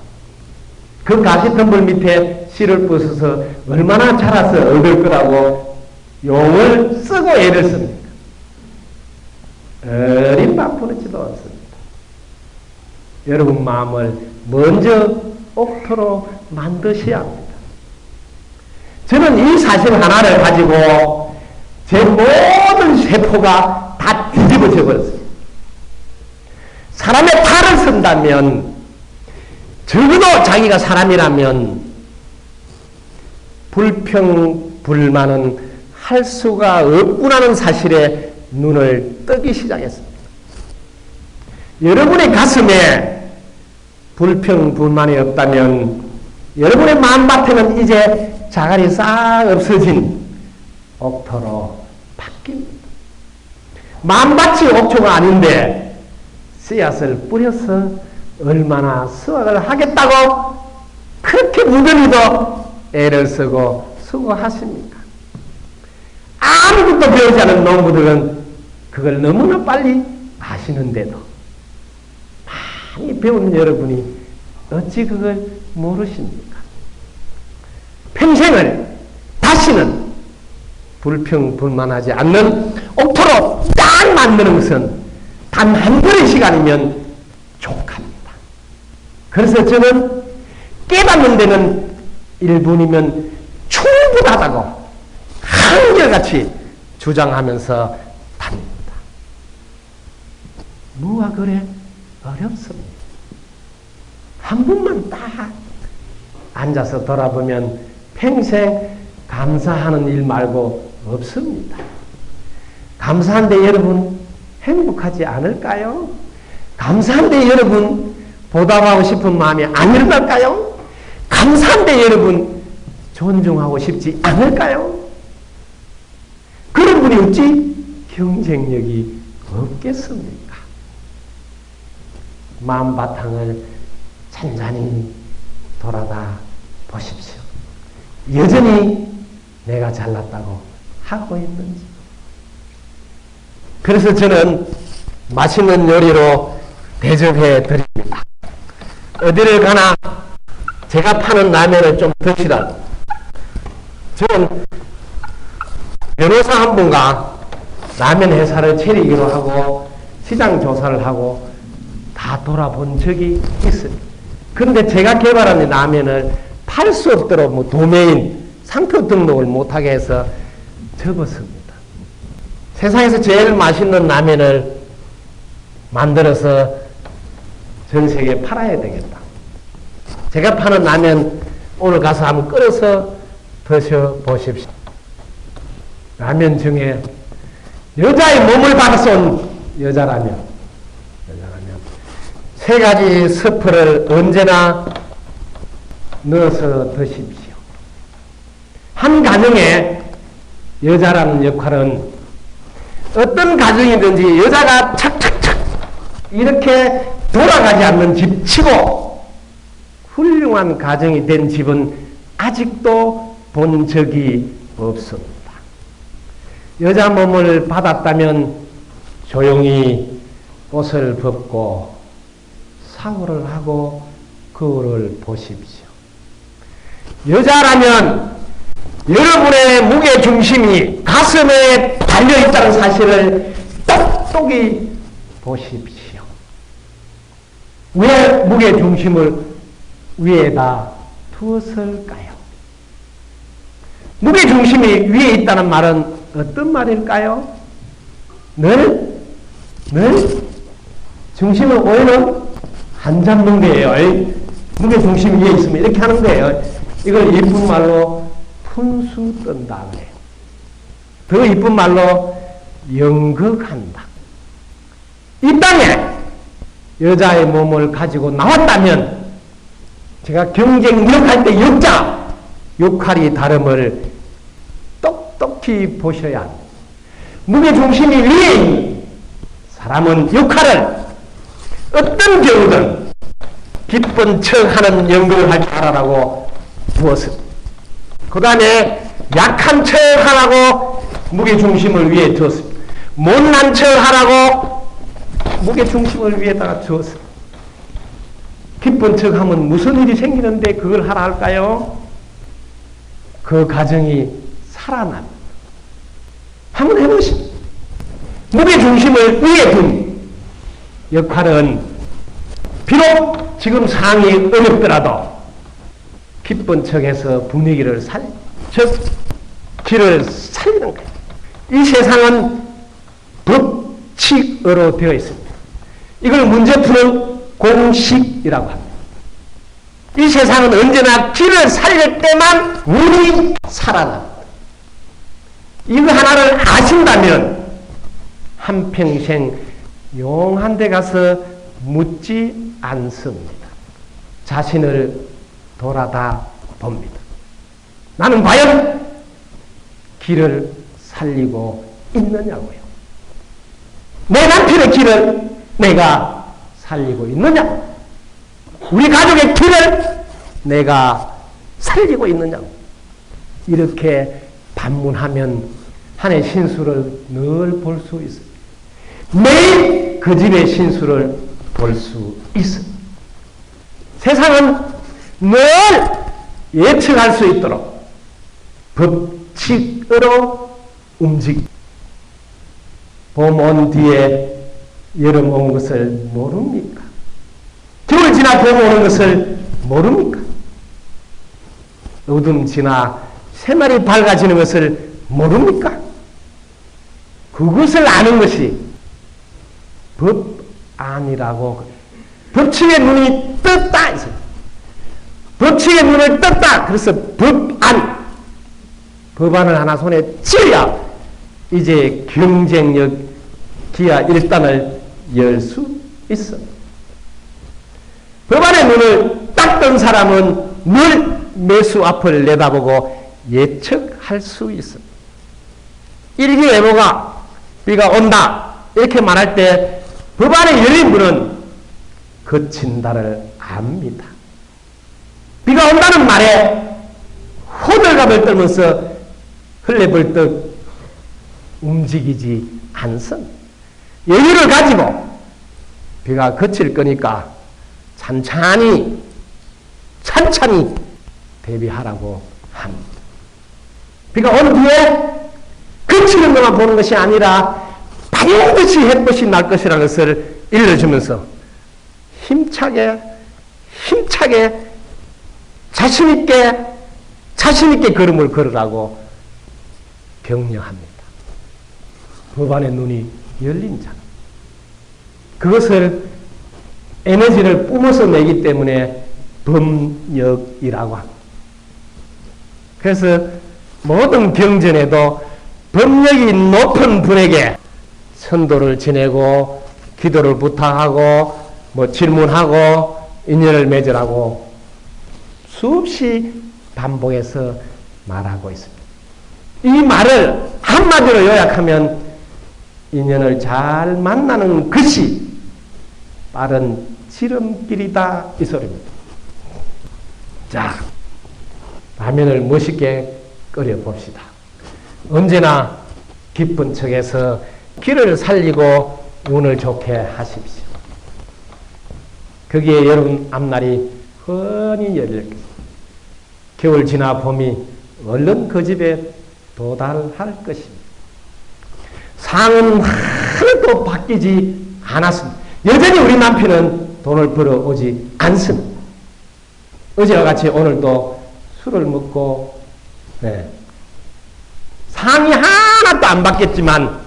그 가시덤불 밑에 씨를 부숴서 얼마나 자라서 얻을 거라고 용을 쓰고 애를 씁니까? 어림밥 부르지도 않습니다. 여러분 마음을 먼저 옥토로 만드셔야 합니다. 저는 이 사실 하나를 가지고 제 모든 세포가 다 뒤집어져 버렸습니다. 사람의 탈을 쓴다면 적어도 자기가 사람이라면 불평불만은 할 수가 없구나는 사실에 눈을 뜨기 시작했습니다. 여러분의 가슴에 불평불만이 없다면 여러분의 마음밭에는 이제 자갈이 싹 없어진 옥토로 바뀝니다. 만밭이 옥토가 아닌데 씨앗을 뿌려서 얼마나 수확을 하겠다고 그렇게 무더기도 애를 쓰고 수고하십니까? 아무것도 배우지 않은 농부들은 그걸 너무나 빨리 아시는데도 많이 배운 여러분이 어찌 그걸 모르십니까? 평생을 다시는 불평불만하지 않는 옥토로 딱 만드는 것은 단 한 번의 시간이면 족합니다. 그래서 저는 깨닫는 데는 1분이면 충분하다고 한결같이 주장하면서 답니다. 뭐가 그래 어렵습니다. 한 번만 딱 앉아서 돌아보면 평생 감사하는 일 말고 없습니다. 감사한데 여러분 행복하지 않을까요? 감사한데 여러분 보답하고 싶은 마음이 안 일어날까요? 감사한데 여러분 존중하고 싶지 않을까요? 그런 분이 어찌 경쟁력이 없겠습니까? 마음 바탕을 찬찬히 돌아다 보십시오. 여전히 내가 잘났다고 하고 있는지. 그래서 저는 맛있는 요리로 대접해 드립니다. 어디를 가나 제가 파는 라면을 좀 드시라고. 저는 변호사 한 분과 라면 회사를 차리기로 하고 시장 조사를 하고 다 돌아본 적이 있어요. 그런데 제가 개발한 라면을 팔 수 없도록 뭐 도메인, 상표 등록을 못하게 해서 접었습니다. 세상에서 제일 맛있는 라면을 만들어서 전 세계에 팔아야 되겠다. 제가 파는 라면 오늘 가서 한번 끓여서 드셔보십시오. 라면 중에 여자의 몸을 받아서 온 여자라면 세 가지 스프를 언제나 넣어서 드십시오. 한 가정에 여자라는 역할은 어떤 가정이든지 여자가 착착착 이렇게 돌아가지 않는 집치고 훌륭한 가정이 된 집은 아직도 본 적이 없습니다. 여자 몸을 받았다면 조용히 옷을 벗고 샤워를 하고 거울을 보십시오. 여자라면 여러분의 무게중심이 가슴에 달려있다는 사실을 똑똑히 보십시오. 왜 무게중심을 위에다 두었을까요? 무게중심이 위에 있다는 말은 어떤 말일까요? 늘 중심을 오해는 안 잡는 거예요. 무게중심이 위에 있으면 이렇게 하는 거예요. 이걸 이쁜 말로 푼수 뜬다 그래요. 더 이쁜 말로 연극한다. 이 땅에 여자의 몸을 가지고 나왔다면 제가 경쟁력할 때 역할이 다름을 똑똑히 보셔야 합니다. 무게중심이 위에 있는 사람은 역할을 어떤 경우든 기쁜 척하는 연극을 할 줄 알아라고 두었습니다. 그 다음에 약한 척 하라고 무게중심을 위에 두었습니다. 못난 척 하라고 무게중심을 위에다가 두었습니다. 기쁜 척 하면 무슨 일이 생기는데 그걸 하라 할까요? 그 가정이 살아납니다. 한번 해보십시오. 무게중심을 위에 둔 역할은 비록 지금 상황이 어렵더라도 기쁜 척해서 분위기를 길을 살리는 거예요. 이 세상은 법칙으로 되어 있습니다. 이걸 문제 푸는 공식이라고 합니다. 이 세상은 언제나 길을 살릴 때만 운이 살아납니다. 이거 하나를 아신다면 한평생 용한 데 가서 묻지 않습니다. 자신을 돌아다 봅니다. 나는 과연 길을 살리고 있느냐고요. 내 남편의 길을 내가 살리고 있느냐? 우리 가족의 길을 내가 살리고 있느냐? 이렇게 반문하면 한해 신수를 늘 볼 수 있어요. 매일 그 집의 신수를 볼 수 있어요. 세상은 늘 예측할 수 있도록 법칙으로 움직이. 봄 온 뒤에 여름 온 것을 모릅니까? 겨울 지나 봄 오는 것을 모릅니까? 어둠 지나 새날이 밝아지는 것을 모릅니까? 그것을 아는 것이 법안이라고. 법칙의 눈이 떴다. 법칙의 눈을 떴다. 그래서 법안. 법안을 하나 손에 쥐어야 이제 경쟁력 기하 1단을 열 수 있어. 법안의 눈을 딱 뜬 사람은 늘 매수 앞을 내다보고 예측할 수 있어. 일기예보가 비가 온다 이렇게 말할 때 법안의 열린 문은 그친다를 압니다. 비가 온다는 말에 호들갑을 떨면서 흘레벌떡 움직이지 않습니다. 여유를 가지고 비가 그칠 거니까 찬찬히 대비하라고 합니다. 비가 온 뒤에 그치는 것만 보는 것이 아니라 반드시 햇볕이 날 것이라는 것을 일러주면서 힘차게 자신있게 걸음을 걸으라고 격려합니다. 법안의 눈이 열린 자. 그것을 에너지를 뿜어서 내기 때문에 법력이라고 합니다. 그래서 모든 경전에도 법력이 높은 분에게 선도를 지내고 기도를 부탁하고 질문하고 인연을 맺으라고 수없이 반복해서 말하고 있습니다. 이 말을 한마디로 요약하면 인연을 잘 만나는 것이 빠른 지름길이다 이 소리입니다. 자, 라면을 멋있게 끓여 봅시다. 언제나 기쁜 척해서 길을 살리고 운을 좋게 하십시오. 거기에 여러분 앞날이 훤히 열릴 겨울 지나 봄이 얼른 그 집에 도달할 것입니다. 상은 하나도 바뀌지 않았습니다. 여전히 우리 남편은 돈을 벌어오지 않습니다. 어제와 같이 오늘도 술을 먹고 상이 하나도 안 바뀌었지만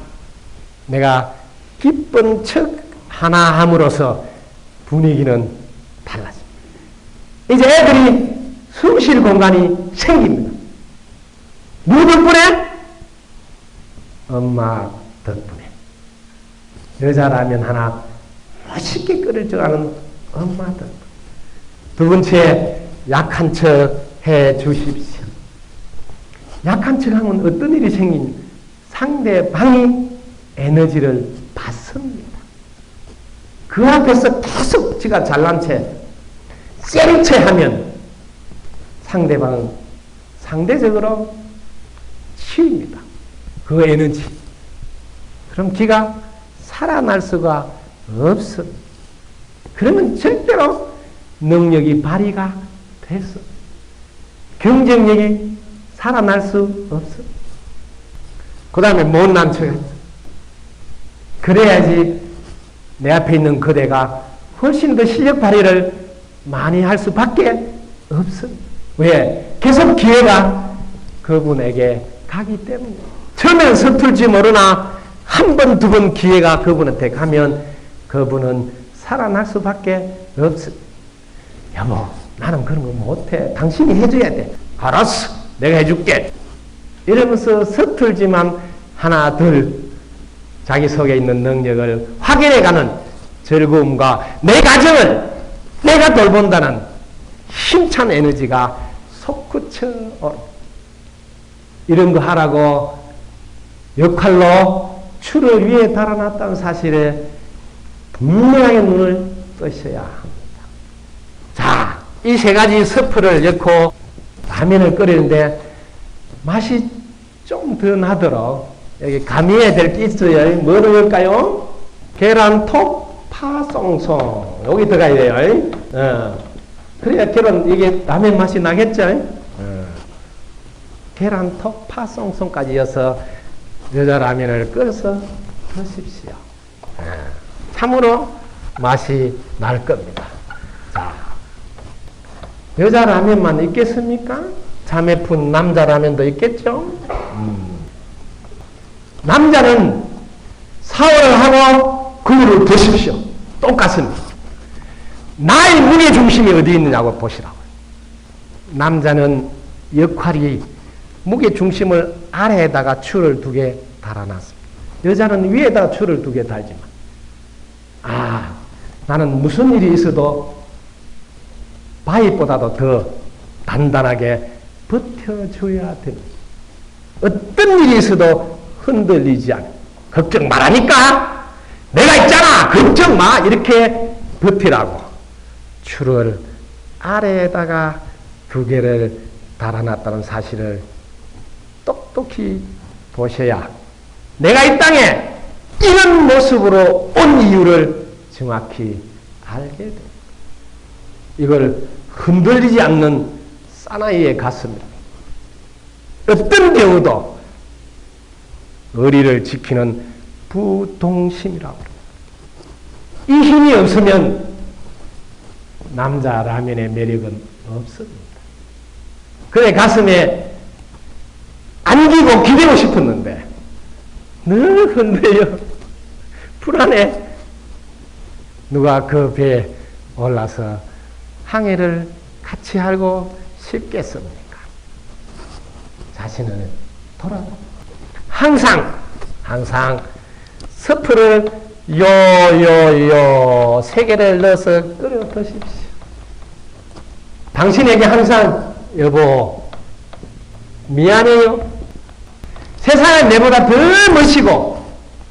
내가 기쁜 척 하나 함으로써 분위기는 달라집니다. 이제 애들이 숨 쉴 공간이 생깁니다. 누구 덕분에? 엄마 덕분에. 여자라면 하나 멋있게 끓일 줄 아는 엄마 덕분에. 두 번째, 약한 척 해 주십시오. 약한 척 하면 어떤 일이 생깁니까? 상대방이 에너지를 받습니다. 그 앞에서 계속 지가 잘난 채, 센 채 하면 상대방은 상대적으로 치입니다. 그 에너지. 그럼 기가 살아날 수가 없습니다. 그러면 절대로 능력이 발휘가 됐어. 경쟁력이 살아날 수 없어. 그 다음에 못난 척. 그래야지 내 앞에 있는 그대가 훨씬 더 실력 발휘를 많이 할 수밖에 없어. 왜? 계속 기회가 그분에게 가기 때문에. 처음엔 서툴지 모르나 한 번, 두 번 기회가 그분한테 가면 그분은 살아날 수밖에 없어. 여보, 나는 그런 거 못해. 당신이 해줘야 돼. 알았어. 내가 해줄게. 이러면서 서툴지만 하나 둘 자기 속에 있는 능력을 확인해가는 즐거움과 내 가정을 내가 돌본다는 힘찬 에너지가 솟구쳐 이런 거 하라고 역할로 추를 위에 달아놨다는 사실에 분명하게 눈을 뜨셔야 합니다. 자, 이 세 가지 스프를 넣고 라면을 끓이는데 맛이 좀 더 나도록 여기 가미해야 될 게 있어요. 뭐 넣을까요? 계란톡, 파송송. 여기 들어가야 돼요. 그래야 이게 라면 맛이 나겠죠? 계란톡, 파송송까지 이어서 여자 라면을 끓여서 드십시오. 참으로 맛이 날 겁니다. 자, 여자 라면만 있겠습니까? 자매푼 남자 라면도 있겠죠? 남자는 샤워를 하고 그물을 드십시오. 똑같습니다. 나의 무게 중심이 어디 있느냐고 보시라고요. 남자는 역할이 무게 중심을 아래에다가 추를 2개 달아놨습니다. 여자는 위에다가 추를 2개 달지만, 나는 무슨 일이 있어도 바위보다도 더 단단하게 버텨줘야 됩니다. 어떤 일이 있어도 흔들리지 않아. 걱정 말하니까 내가 있잖아. 걱정 마. 이렇게 버티라고 추를 아래에다가 2개를 달아놨다는 사실을 똑똑히 보셔야 내가 이 땅에 이런 모습으로 온 이유를 정확히 알게 됩니다. 이걸 흔들리지 않는 사나이의 가슴입니다. 어떤 경우도 의리를 지키는 부동심이라고 합니다. 이 힘이 없으면 남자 라면의 매력은 없습니다. 그의 가슴에 안기고 기대고 싶었는데 늘 흔들려 불안해. 누가 그 배에 올라서 항해를 같이 하고 싶겠습니까? 자신은 돌아가. 항상 스프를 요요요 3개를 넣어서 끓여 드십시오. 당신에게 항상 여보 미안해요. 세상에 내보다 더 멋지고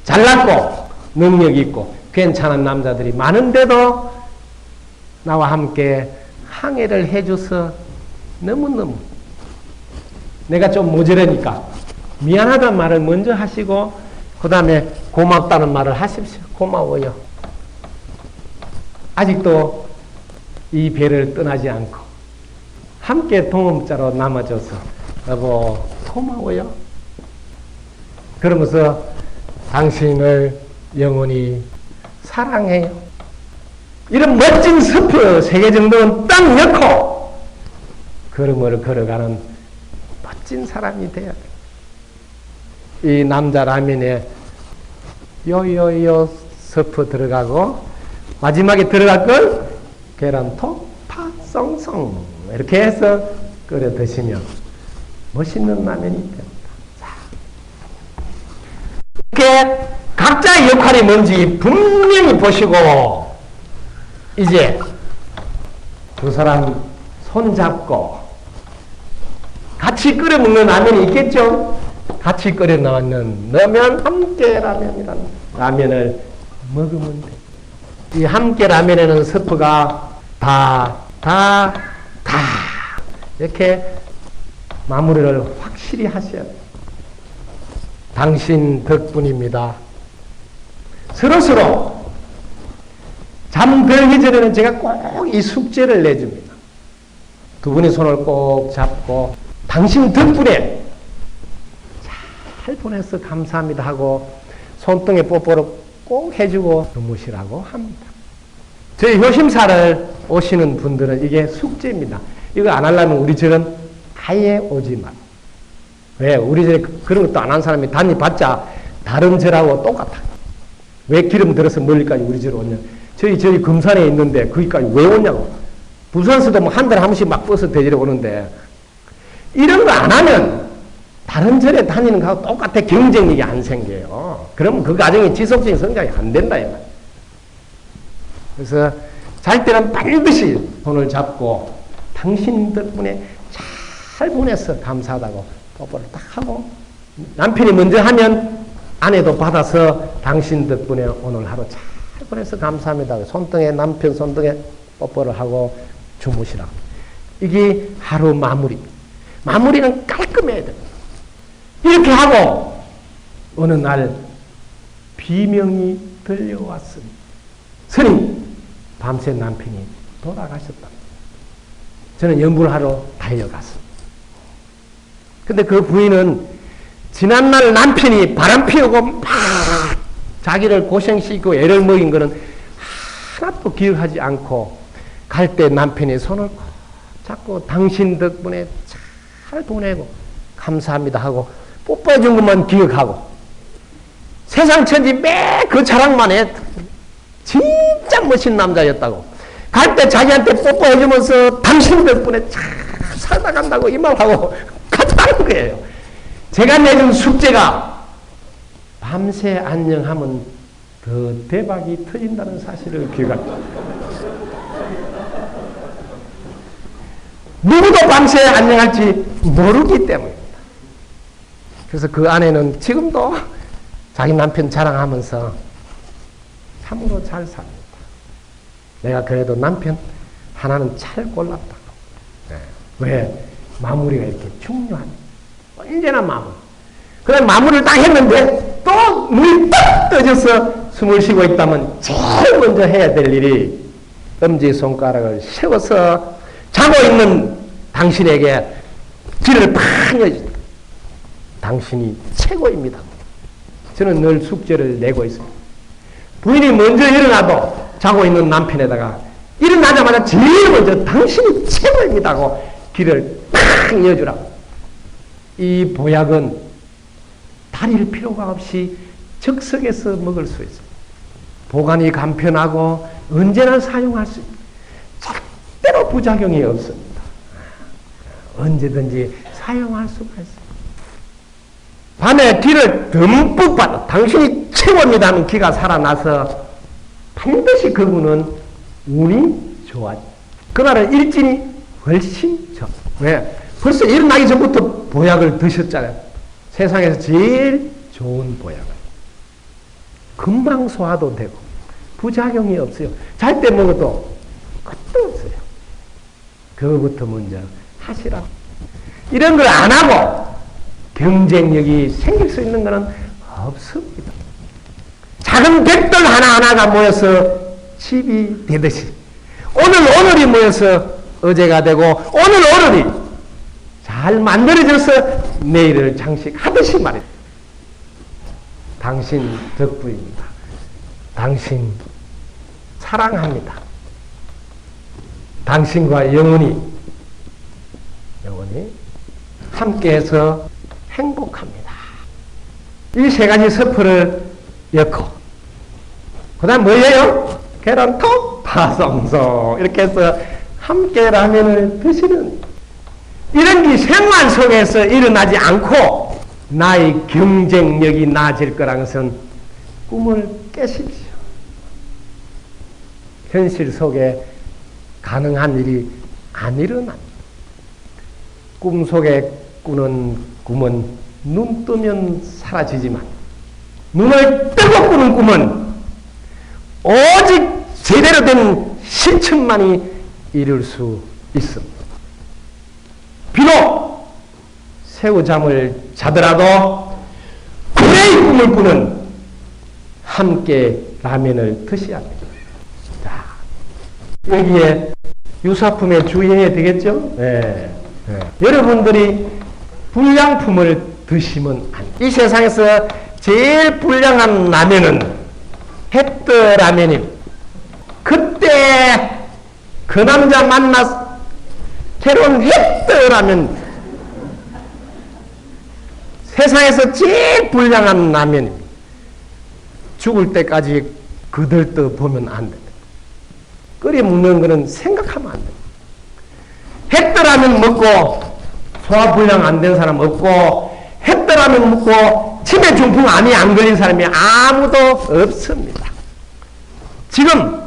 잘났고 능력 있고 괜찮은 남자들이 많은데도 나와 함께 항해를 해줘서 너무너무 내가 좀 모자라니까 미안하다는 말을 먼저 하시고 그 다음에 고맙다는 말을 하십시오. 고마워요. 아직도 이 배를 떠나지 않고 함께 동업자로 남아줘서 여보 고마워요. 그러면서 당신을 영원히 사랑해요. 이런 멋진 스프 3개 정도는 딱 넣고 걸음을 걸어가는 멋진 사람이 돼야 돼요. 이 남자 라면에 요요요 스프 들어가고 마지막에 들어갈 걸 계란톡 파송송 이렇게 해서 끓여 드시면 멋있는 라면이 됩니다. 자, 이렇게 각자의 역할이 뭔지 분명히 보시고 이제 2 사람 손잡고 같이 끓여 먹는 라면이 있겠죠? 같이 끓여 나왔는 넣으면 함께 라면이라는 라면을 먹으면 돼. 이 함께 라면에는 스프가 다 이렇게 마무리를 확실히 하셔야 돼요. 당신 덕분입니다. 서로서로 잠들기 전에는 제가 꼭 이 숙제를 내줍니다. 2 분의 손을 꼭 잡고 당신 덕분에 잘 보내서 감사합니다 하고 손등에 뽀뽀를 꼭 해주고 주무시라고 합니다. 저희 효심사를 오시는 분들은 이게 숙제입니다. 이거 안 하려면 우리 절은 아예 오지 마. 왜? 우리 절에 그런 것도 안 한 사람이 다니봤자 다른 절하고 똑같아. 왜 기름 들어서 멀리까지 우리 절에 오냐. 저희 금산에 있는데 거기까지 왜 오냐고. 부산에서도 뭐 한 달에 한 번씩 막 버스 대절에 오는데 이런 거 안 하면 다른 절에 다니는 거하고 똑같아. 경쟁력이 안 생겨요. 그러면 그 과정이 지속적인 성장이 안 된다. 그래서 잘 때는 반드시 손을 잡고 당신 덕분에 잘 보내서 감사하다고 뽀뽀를 딱 하고 남편이 먼저 하면 아내도 받아서 당신 덕분에 오늘 하루 잘 보내서 감사합니다. 남편 손등에 뽀뽀를 하고 주무시라. 이게 하루 마무리. 마무리는 깔끔해야 돼. 이렇게 하고 어느 날 비명이 들려왔습니다. 스님, 밤새 남편이 돌아가셨다. 저는 연부를 하러 달려갔습니다. 근데 그 부인은 지난날 남편이 바람 피우고 막 자기를 고생시키고 애를 먹인 거는 하나도 기억하지 않고 갈 때 남편이 손을 꼭 잡고 당신 덕분에 잘 보내고 감사합니다 하고 뽀뽀해 준 것만 기억하고 세상 천지 매 그 자랑만 해. 진짜 멋진 남자였다고. 갈 때 자기한테 뽀뽀해 주면서 당신 덕분에 잘 살다 간다고 이 말하고 갔다는 거예요. 제가 내준 숙제가 밤새 안녕하면 더 대박이 터진다는 사실을 기억합니다. 누구도 밤새 안녕할지 모르기 때문입니다. 그래서 그 아내는 지금도 자기 남편 자랑하면서 참으로 잘 삽니다. 내가 그래도 남편 하나는 잘 골랐다고. 네. 왜? 마무리가 이렇게 중요합니다. 언제나 마무리. 그래 마무리를 딱 했는데 또 눈이 딱 떠져서 숨을 쉬고 있다면 제일 먼저 해야 될 일이 엄지손가락을 세워서 자고 있는 당신에게 귀를 팍 열어줍니다. 당신이 최고입니다. 저는 늘 숙제를 내고 있습니다. 부인이 먼저 일어나도 자고 있는 남편에다가 일어나자마자 제일 먼저 당신이 최고입니다 하고 귀를 팍 열어주라고. 이 보약은 다릴 필요가 없이 즉석에서 먹을 수 있습니다. 보관이 간편하고 언제나 사용할 수 있습니다. 절대로 부작용이 없습니다. 언제든지 사용할 수가 있습니다. 밤에 귀를 듬뿍 받아 당신이 최고입니다 하면 귀가 살아나서 반드시 그분은 운이 좋아집니다. 그날은 일진이 훨씬 좋아. 왜? 벌써 일어나기 전부터 보약을 드셨잖아요. 세상에서 제일 좋은 보약을. 금방 소화도 되고 부작용이 없어요. 잘 때 먹어도 끝도 없어요. 그거부터 먼저 하시라. 이런 걸 안 하고 경쟁력이 생길 수 있는 것은 없습니다. 작은 백돌 하나하나가 모여서 집이 되듯이 오늘이 모여서 어제가 되고 오늘이 잘 만들어져서 내일을 장식하듯이 말입니다. 당신 덕분입니다. 당신 사랑합니다. 당신과 영원히 함께해서 행복합니다. 이 세 가지 서프를 엮고 그 다음 뭐예요? 계란톡 파송송 이렇게 해서 함께 라면을 드시는 이런 게 생활 속에서 일어나지 않고 나의 경쟁력이 나아질 거라는 것은 꿈을 깨십시오. 현실 속에 가능한 일이 안 일어납니다. 꿈속에 꾸는 꿈은 눈 뜨면 사라지지만 눈을 뜨고 꾸는 꿈은 오직 제대로 된 실천만이 이룰 수 있습니다. 비록 새우잠을 자더라도 구레의 꿈을 꾸는 함께 라면을 드셔야 합니다. 자, 여기에 유사품에 주의해야 되겠죠? 네. 네. 여러분들이 불량품을 드시면 안 돼요. 이 세상에서 제일 불량한 라면은 햇더 라면입니다. 그때 그 남자 만나서 새로운 햇더 라면 세상에서 제일 불량한 라면입니다. 죽을 때까지 그들떠 보면 안 됩니다. 끓여 먹는 거는 생각하면 안 됩니다. 햇더라면 먹고 소화불량 안 된 사람 없고 햇더라면 먹고 치매 중풍 암이 안 걸린 사람이 아무도 없습니다. 지금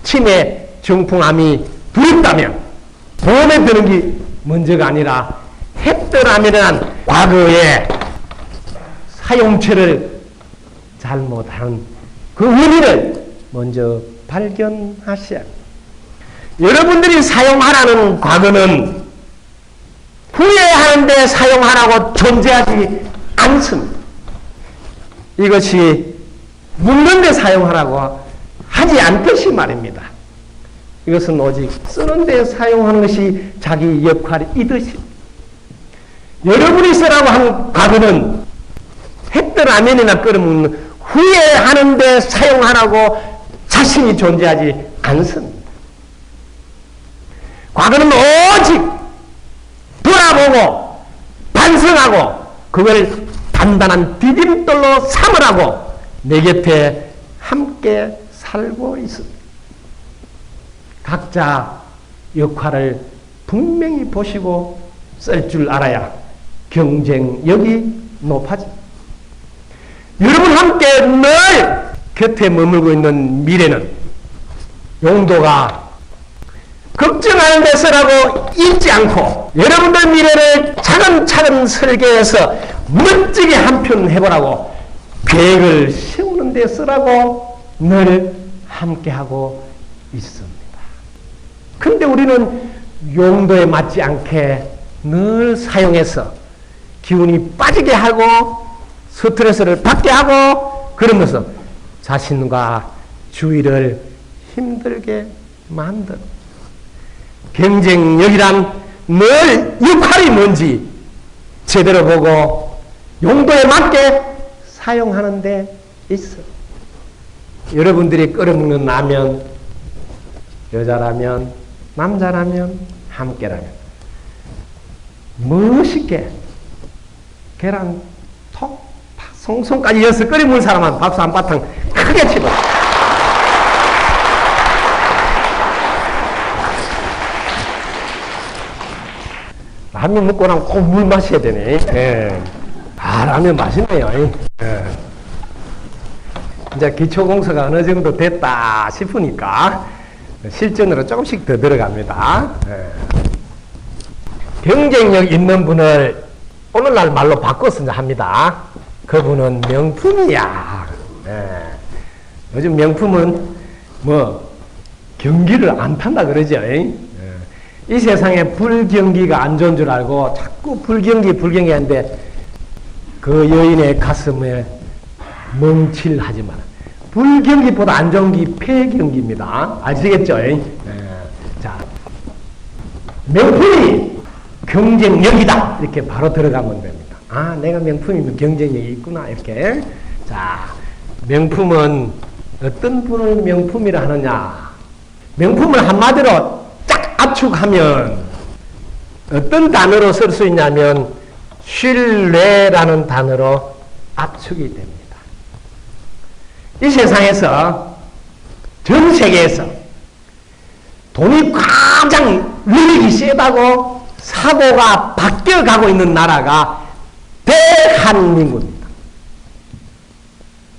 치매 중풍 암이 두렵다면 보험에 드는 게 문제가 아니라 햇더라면은 과거에 사용처를 잘못하는 그 원인을 먼저 발견하셔야 합니다. 여러분들이 사용하라는 과거는 후회하는데 사용하라고 존재하지 않습니다. 이것이 묻는데 사용하라고 하지 않듯이 말입니다. 이것은 오직 쓰는데 사용하는 것이 자기 역할이듯이 여러분이 쓰라고 한 과거는 햇들 라면이나 끓여 먹는 후회하는데 사용하라고 자신이 존재하지 않습니다. 과거는 오직 돌아보고 반성하고 그걸 단단한 디딤돌로 삼으라고 내 곁에 함께 살고 있습니다. 각자 역할을 분명히 보시고 쓸 줄 알아야 경쟁력이 높아집니다. 여러분 함께 늘 곁에 머물고 있는 미래는 용도가 걱정하는 데 쓰라고 잊지 않고 여러분들 미래를 차근차근 설계해서 멋지게 한 편 해보라고 계획을 세우는 데 쓰라고 늘 함께하고 있습니다. 근데 우리는 용도에 맞지 않게 늘 사용해서 기운이 빠지게 하고 스트레스를 받게 하고 그러면서 자신과 주위를 힘들게 만든 경쟁력이란 늘 역할이 뭔지 제대로 보고 용도에 맞게 사용하는 데 있어. 여러분들이 끓여먹는 라면, 여자라면, 남자라면, 함께라면 멋있게 계란 톡, 송송까지 이어서 끓여먹는 사람은 박수 한 바탕 크게 치고 라면 먹고 나면 꼭 물 마셔야 되네. 예. 아, 라면 맛있네요. 예. 이제 기초공사가 어느 정도 됐다 싶으니까 실전으로 조금씩 더 들어갑니다. 예. 경쟁력 있는 분을 오늘날 말로 바꿔서 합니다. 그분은 명품이야. 예. 요즘 명품은 뭐 경기를 안 탄다 그러죠. 이 세상에 불경기가 안 좋은 줄 알고 자꾸 불경기 하는데 그 여인의 가슴에 멍칠하지 마라. 불경기보다 안 좋은 게 폐경기입니다. 아시겠죠? 자, 명품이 경쟁력이다. 이렇게 바로 들어가면 됩니다. 아, 내가 명품이면 경쟁력이 있구나. 이렇게. 자, 명품은 어떤 분을 명품이라 하느냐. 명품을 한마디로 압축하면 어떤 단어로 쓸 수 있냐면 신뢰라는 단어로 압축이 됩니다. 이 세상에서 전 세계에서 돈이 가장 능력이 세다고 사고가 바뀌어가고 있는 나라가 대한민국입니다.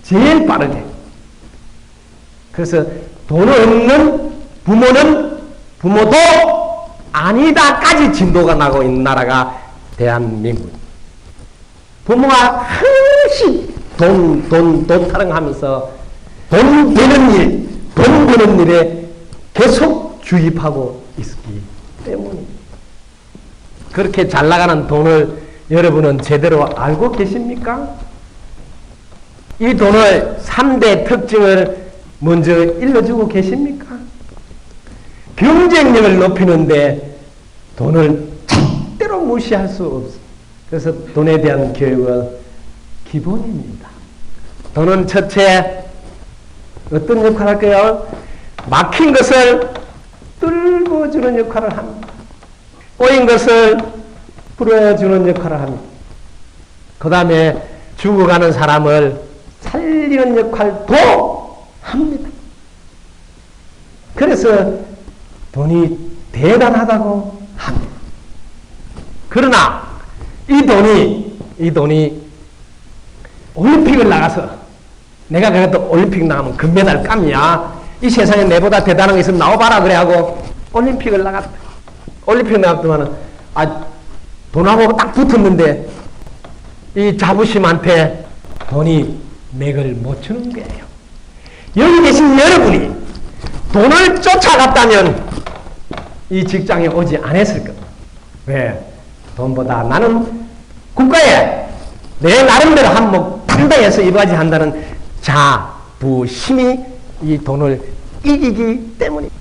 제일 빠르게. 그래서 돈 없는 부모도 아니다까지 진도가 나고 있는 나라가 대한민국입니다. 부모가 항시 돈 타령하면서 돈 버는 일에 계속 주입하고 있기 때문입니다. 그렇게 잘 나가는 돈을 여러분은 제대로 알고 계십니까? 이 돈을 3대 특징을 먼저 일러주고 계십니까? 경쟁력을 높이는데 돈을 절대로 무시할 수 없습니다. 그래서 돈에 대한 교육은 기본입니다. 돈은 첫째 어떤 역할을 할까요? 막힌 것을 뚫어주는 역할을 합니다. 꼬인 것을 풀어주는 역할을 합니다. 그 다음에 죽어가는 사람을 살리는 역할도 합니다. 그래서 돈이 대단하다고 합니다. 그러나 이 돈이 올림픽을 나가서 내가 그래도 올림픽 나가면 금메달 깜이야. 이 세상에 내보다 대단한 게 있으면 나와봐라 그래하고 올림픽을 나갔다. 올림픽 나갔더만은 돈하고 딱 붙었는데 이 자부심한테 돈이 맥을 못 추는 거예요. 여기 계신 여러분이 돈을 쫓아갔다면 이 직장에 오지 않았을 겁니다. 왜? 돈보다 나는 국가에 내 나름대로 한몫 담당해서 이바지 한다는 자부심이 이 돈을 이기기 때문입니다.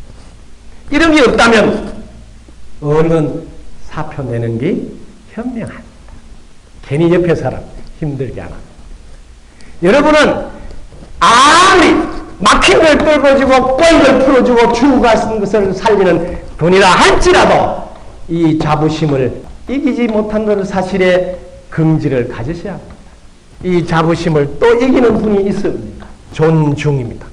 이런 게 없다면 얼른 사표 내는 게 현명합니다. 괜히 옆에 사람 힘들게 안 합니다. 여러분은 아무리 막힌 걸 뚫어주고 꼬인 걸 풀어주고 주가 쓴 것을 살리는 분이라 할지라도 이 자부심을 이기지 못한다는 사실에 긍지를 가지셔야 합니다. 이 자부심을 또 이기는 분이 있습니다. 존중입니다.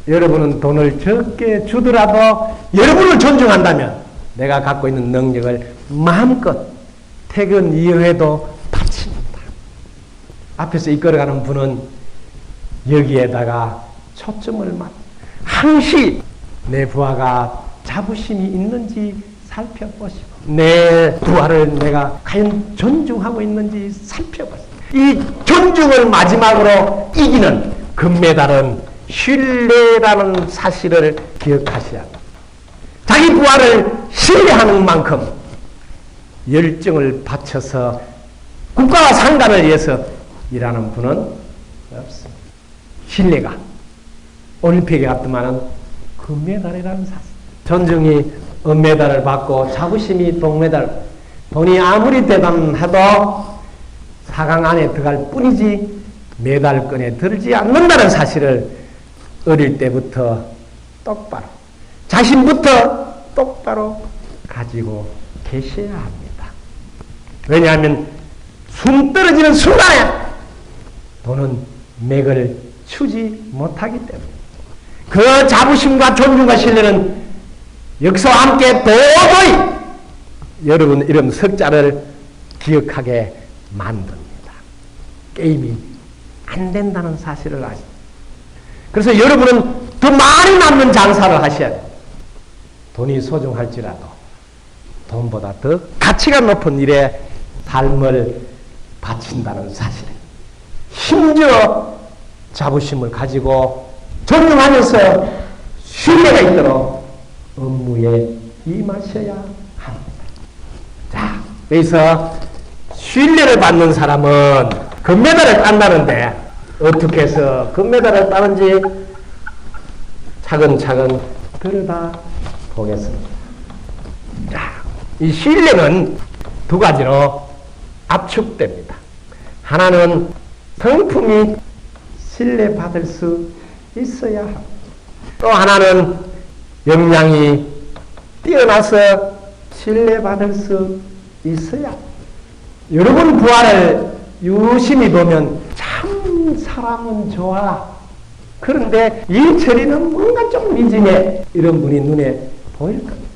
여러분은 돈을 적게 주더라도 여러분을 존중한다면 내가 갖고 있는 능력을 마음껏 퇴근 이후에도 바칩니다. 앞에서 이끌어가는 분은 여기에다가 초점을 맞 항시 내 부하가 자부심이 있는지 살펴보시고 내 부하를 내가 과연 존중하고 있는지 살펴보시고 이 존중을 마지막으로 이기는 금메달은 신뢰라는 사실을 기억하셔야 합니다. 자기 부하를 신뢰하는 만큼 열정을 바쳐서 국가와 상관을 위해서 일하는 분은 없습니다. 신뢰가 올림픽에 갔더만은 금메달이라는 사실. 존중이 은메달을 받고 자부심이 동메달. 돈이 아무리 대단해도 4강 안에 들어갈 뿐이지 메달권에 들지 않는다는 사실을 어릴 때부터 똑바로 자신부터 똑바로 가지고 계셔야 합니다. 왜냐하면 숨 떨어지는 순간에 돈은 맥을 추지 못하기 때문에 그 자부심과 존중과 신뢰는 역사와 함께 도저히 여러분 이름 석자를 기억하게 만듭니다. 게임이 안 된다는 사실을 아십니다. 그래서 여러분은 더 많이 남는 장사를 하셔야 돼요. 돈이 소중할지라도 돈보다 더 가치가 높은 일에 삶을 바친다는 사실. 심지어 자부심을 가지고 존중하면서 신뢰가 있도록 업무에 임하셔야 합니다. 자, 여기서 신뢰를 받는 사람은 금메달을 딴다는데 어떻게 해서 금메달을 따는지 차근차근 들여다 보겠습니다. 자, 이 신뢰는 두 가지로 압축됩니다. 하나는 성품이 신뢰받을 수 있어야 합니다. 또 하나는 역량이 뛰어나서 신뢰받을 수 있어야 합니다. 여러분 부하를 유심히 보면 참 사람은 좋아. 그런데 일 처리는 뭔가 좀 미진해. 이런 분이 눈에 보일 겁니다.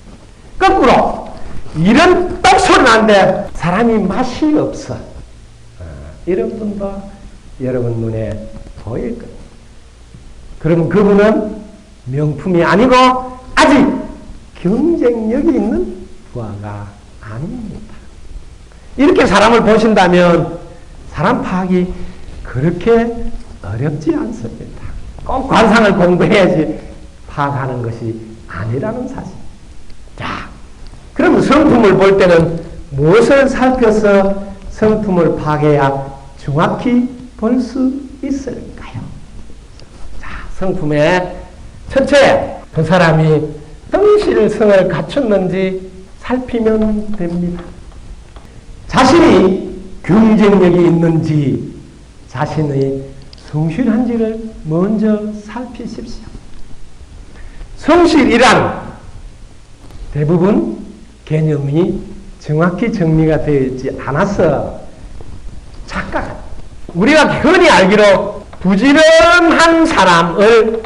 거꾸로 일은 똑소리 나는데 사람이 맛이 없어. 이런 분도 여러분 눈에 보일 겁니다. 그러면 그분은 명품이 아니고 아직 경쟁력이 있는 부하가 아닙니다. 이렇게 사람을 보신다면 사람 파악이 그렇게 어렵지 않습니다. 꼭 관상을 공부해야지 파악하는 것이 아니라는 사실. 자, 그럼 성품을 볼 때는 무엇을 살펴서 성품을 파악해야 정확히 볼 수 있을까요? 자, 성품의 첫째, 그 사람이 성실성을 갖췄는지 살피면 됩니다. 자신이 경쟁력이 있는지 자신의 성실한지를 먼저 살피십시오. 성실이란 대부분 개념이 정확히 정리가 되어 있지 않아서 착각합니다. 우리가 흔히 알기로 부지런한 사람을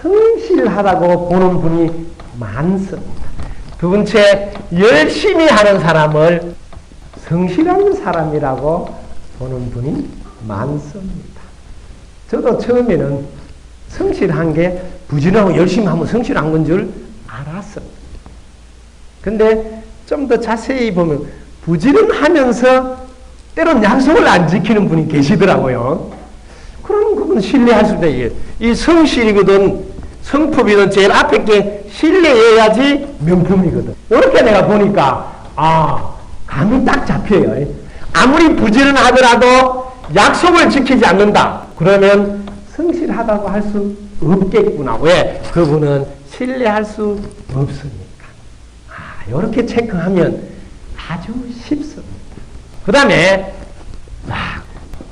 성실하다고 보는 분이 많습니다. 두 번째, 열심히 하는 사람을 성실한 사람이라고 보는 분이 많습니다. 저도 처음에는 성실한 게 부지런하고 열심히 하면 성실한 건 줄 알았습니다. 근데 좀 더 자세히 보면 부지런하면서 때론 약속을 안 지키는 분이 계시더라고요. 그럼 그럼 그건 신뢰할 수 있다. 이 성실이거든, 성품이든 제일 앞에 게 신뢰해야지 명품이거든. 이렇게 내가 보니까 감이 딱 잡혀요. 아무리 부지런하더라도 약속을 지키지 않는다. 그러면 성실하다고 할 수 없겠구나. 왜? 그분은 신뢰할 수 없으니까. 이렇게 체크하면 아주 쉽습니다. 그 다음에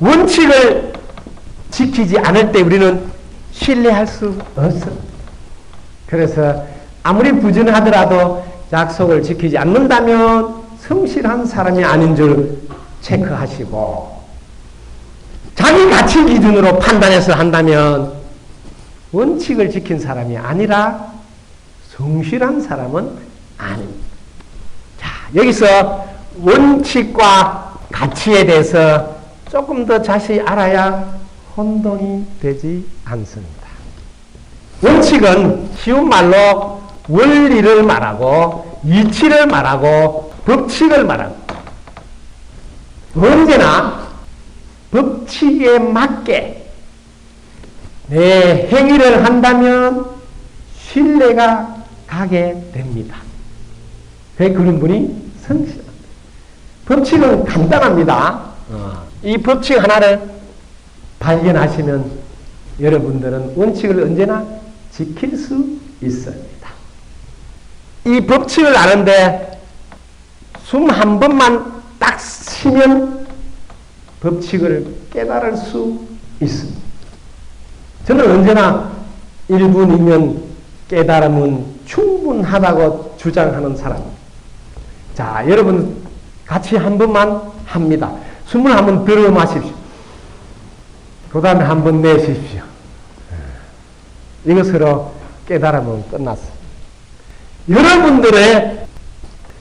원칙을 지키지 않을 때 우리는 신뢰할 수 없습니다. 그래서 아무리 부지런하더라도 약속을 지키지 않는다면 성실한 사람이 아닌 줄 체크하시고, 자기 가치 기준으로 판단해서 한다면 원칙을 지킨 사람이 아니라 성실한 사람은 아닙니다. 자, 여기서 원칙과 가치에 대해서 조금 더 자세히 알아야 혼동이 되지 않습니다. 원칙은 쉬운 말로 원리를 말하고 이치를 말하고 법칙을 말하고, 언제나 법칙에 맞게 내 행위를 한다면 신뢰가 가게 됩니다. 그런 분이 성실합니다. 법칙은 간단합니다. 이 법칙 하나를 발견하시면 여러분들은 원칙을 언제나 지킬 수 있습니다. 이 법칙을 아는데 숨 한 번만 딱 쉬면 법칙을 깨달을 수 있습니다. 저는 언제나 1분이면 깨달음은 충분하다고 주장하는 사람입니다. 자, 여러분 같이 한 번만 합니다. 숨을 한번 들어 마십시오. 그 다음에 한번 내쉬십시오. 이것으로 깨달음은 끝났습니다. 여러분들의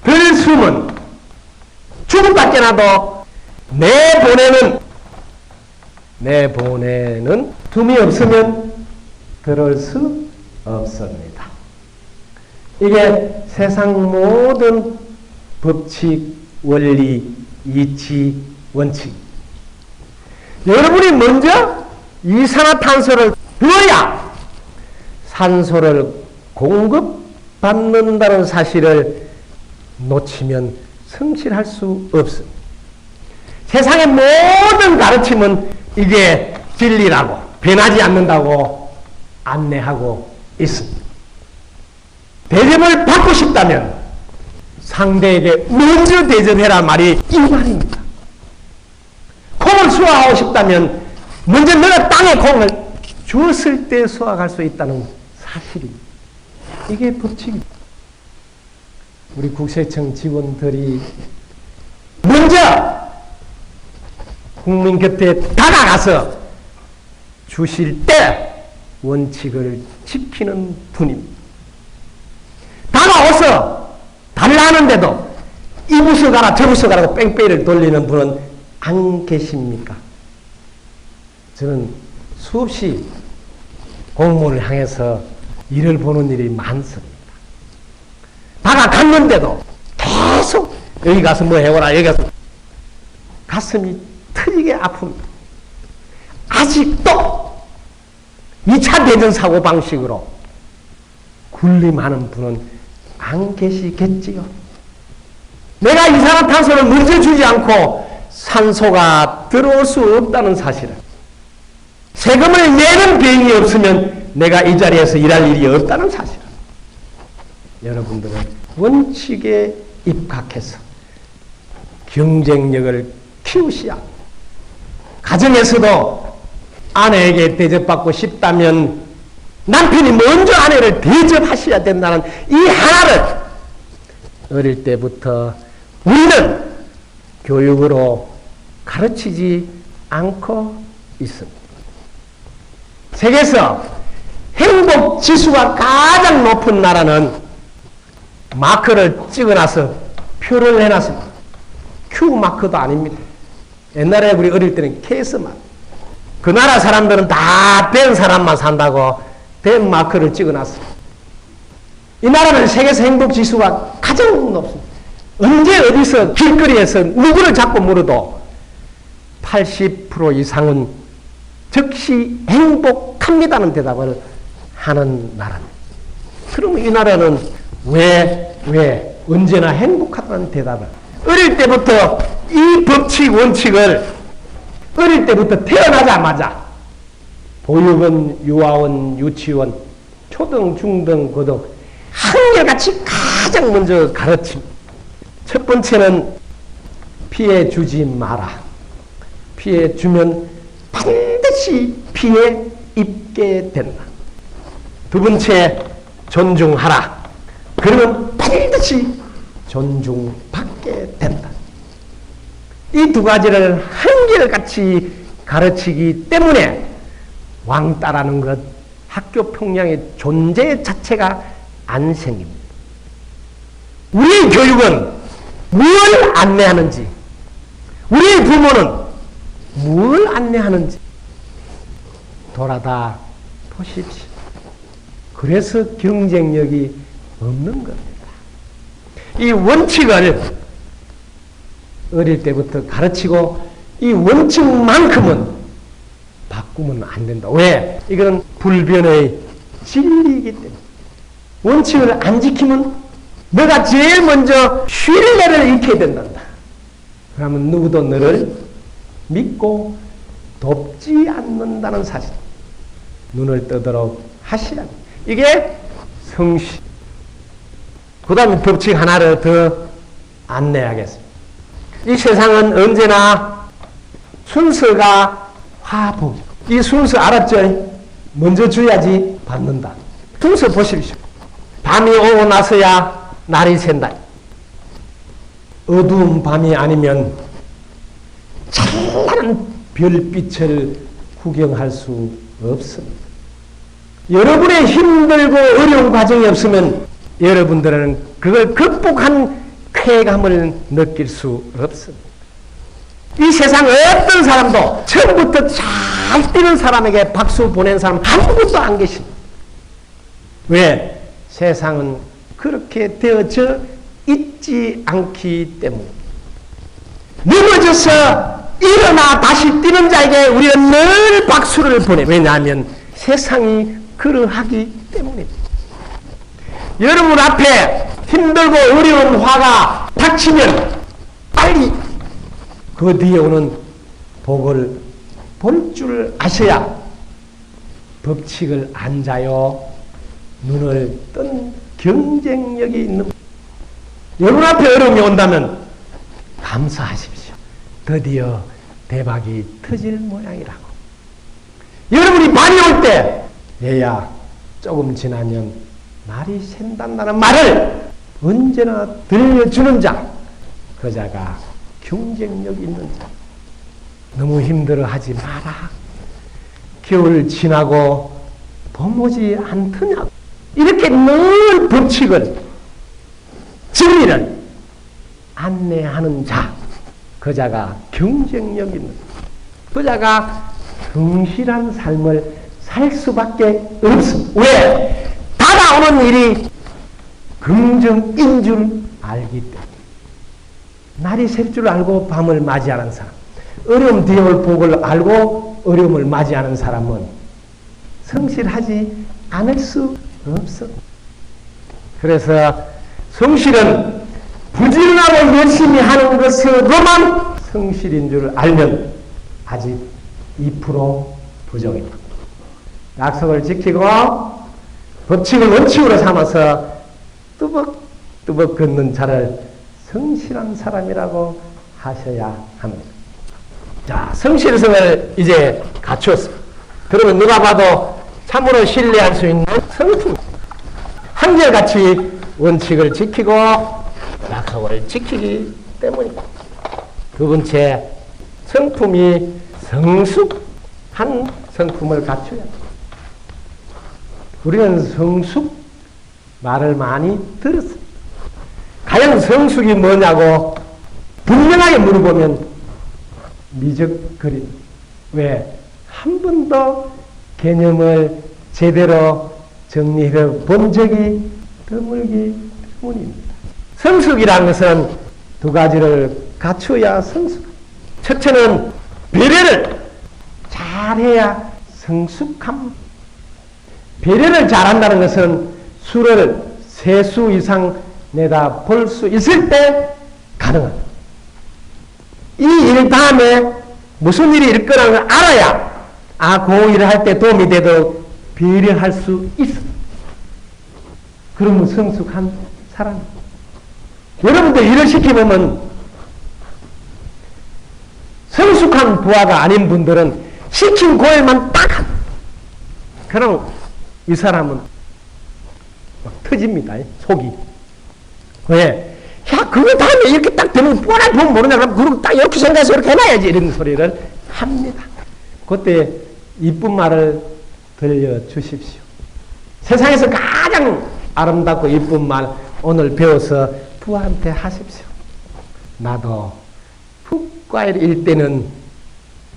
들숨은 죽음다 깨나도 내보내는 숨이 없으면 들을 수 없습니다. 이게 세상 모든 법칙, 원리, 이치, 원칙. 여러분이 먼저 이산화탄소를 넣어야 산소를 공급받는다는 사실을 놓치면 성실할 수 없습니다. 세상의 모든 가르침은 이게 진리라고, 변하지 않는다고 안내하고 있습니다. 대접을 받고 싶다면 상대에게 먼저 대접해라 말이 이 말입니다. 콩을 수확하고 싶다면 먼저 내가 땅에 콩을 주었을 때 수확할 수 있다는 사실입니다. 이게 법칙입니다. 우리 국세청 직원들이 먼저 국민 곁에 다가가서 주실 때 원칙을 지키는 분입니다. 다가와서 달라 하는데도 이 부서 가라 저 부서 가라고 뺑뺑이를 돌리는 분은 안 계십니까? 저는 수없이 공무원을 향해서 일을 보는 일이 많습니다. 다가갔는데도 계속 여기 가서 뭐 해오라 여기 가서 가슴이 터지게 아픕니다. 아직도 2차 대전 사고 방식으로 군림하는 분은 안 계시겠지요. 내가 이산화탄소를 먼저 주지 않고 산소가 들어올 수 없다는 사실을, 세금을 내는 비용이 없으면 내가 이 자리에서 일할 일이 없다는 사실을 여러분들은 원칙에 입각해서 경쟁력을 키우시야. 가정에서도 아내에게 대접받고 싶다면 남편이 먼저 아내를 대접하셔야 된다는 이 하나를 어릴 때부터 우리는 교육으로 가르치지 않고 있습니다. 세계에서 행복 지수가 가장 높은 나라는 마크를 찍어놔서 표를 해놨습니다. Q 마크도 아닙니다. 옛날에 우리 어릴 때는 KS 마크. 그 나라 사람들은 다 된 사람만 산다고 된 마크를 찍어놨습니다. 이 나라는 세계에서 행복 지수가 가장 높습니다. 언제 어디서 길거리에서 누구를 자꾸 물어도 80% 이상은 즉시 행복합니다는 대답을 하는 나라입니다. 그럼 이 나라는 왜 언제나 행복하다는 대답을 어릴 때부터 이 법칙 원칙을 어릴 때부터 태어나자마자 보육원, 유아원, 유치원, 초등, 중등, 고등 한결같이 가장 먼저 가르칩니다. 첫 번째는 피해 주지 마라. 피해 주면 반드시 피해 입게 된다. 두 번째, 존중하라. 그러면 반드시 존중받게 된다. 이 두 가지를 한결같이 가르치기 때문에 왕따라는 것, 학교 평양의 존재 자체가 안 생깁니다. 우리의 교육은 무엇을 안내하는지, 우리의 부모는 무엇을 안내하는지 돌아다 보십시오. 그래서 경쟁력이 없는 겁니다. 이 원칙을 어릴 때부터 가르치고 이 원칙만큼은 바꾸면 안 된다. 왜? 이거는 불변의 진리이기 때문에. 원칙을 안 지키면 너가 제일 먼저 신뢰를 잃게 된단다. 그러면 누구도 너를 믿고 돕지 않는다는 사실. 눈을 뜨도록 하시라. 이게 성실. 그 다음에 법칙 하나를 더 안내하겠습니다. 이 세상은 언제나 순서가 화보. 이 순서 알았죠? 먼저 줘야지 받는다. 순서 보십시오. 밤이 오고 나서야 날이 샌다. 어두운 밤이 아니면 찬란한 별빛을 구경할 수 없습니다. 여러분의 힘들고 어려운 과정이 없으면 여러분들은 그걸 극복한 쾌감을 느낄 수 없습니다. 이 세상 어떤 사람도 처음부터 잘 뛰는 사람에게 박수 보낸 사람 한 분도 안 계십니다. 왜? 세상은 그렇게 되어져 있지 않기 때문에. 넘어져서 일어나 다시 뛰는 자에게 우리는 늘 박수를 보내. 왜냐하면 세상이 그러하기 때문입니다. 여러분 앞에 힘들고 어려운 화가 닥치면 빨리 그 뒤에 오는 복을 볼 줄 아셔야 법칙을 앉아요. 눈을 뜬 경쟁력이 있는. 여러분 앞에 어려움이 온다면 감사하십시오. 드디어 대박이 터질 모양이라고. 여러분이 말이 올 때 얘야 조금 지나면 날이 샌다는 말을 언제나 들려주는 자, 그 자가 경쟁력 있는 자. 너무 힘들어하지 마라. 겨울 지나고 봄 오지 않더냐. 이렇게 늘 법칙을, 진리를 안내하는 자, 그 자가 경쟁력 있는 자. 그 자가 성실한 삶을 살 수밖에 없습니다. 왜? 다가오는 일이 긍정인 줄 알기 때문에. 날이 셀 줄 알고 밤을 맞이하는 사람, 어려움 뒤에 올 복을 알고 어려움을 맞이하는 사람은 성실하지 않을 수 없어. 그래서 성실은 부지런하고 열심히 하는 것으로만 성실인 줄 알면 아직 2% 부족입니다. 약속을 지키고 법칙을 원칙으로 삼아서 뚜벅뚜벅 걷는 자를 성실한 사람이라고 하셔야 합니다. 자, 성실성을 이제 갖추었습니다. 그러면 누가 봐도 참으로 신뢰할 수 있는 성품. 한결같이 원칙을 지키고 약속을 지키기 때문입니다. 두 번째, 성품이 성숙한 성품을 갖춰야 합니다. 우리는 성숙 말을 많이 들었습니다. 과연 성숙이 뭐냐고 분명하게 물어보면 미적거립니다. 왜? 한 번도 개념을 제대로 정리해 본 적이 드물기 때문입니다. 성숙이라는 것은 두 가지를 갖춰야 성숙. 첫째는 배려를 잘 잘해야 성숙함. 배려를 잘한다는 것은 수를 3수 이상 내다 볼 수 있을 때 가능하다. 이 일 다음에 무슨 일이 일 거라는 걸 알아야 그 일을 할 때 도움이 되도록 배려할 수 있어. 그러면 성숙한 사람. 여러분들 일을 시켜보면 성숙한 부하가 아닌 분들은 시킨 그 일만 딱 하고, 그럼 이 사람은 막 터집니다. 속이. 왜? 야, 그거 다음에 이렇게 딱 되면 뻔한 보면 모르냐. 그럼 그리고 딱 이렇게 생각해서 이렇게 해놔야지. 이런 소리를 합니다. 그때 이쁜 말을 들려주십시오. 세상에서 가장 아름답고 이쁜 말 오늘 배워서 부하한테 하십시오. 나도 풋과일 때는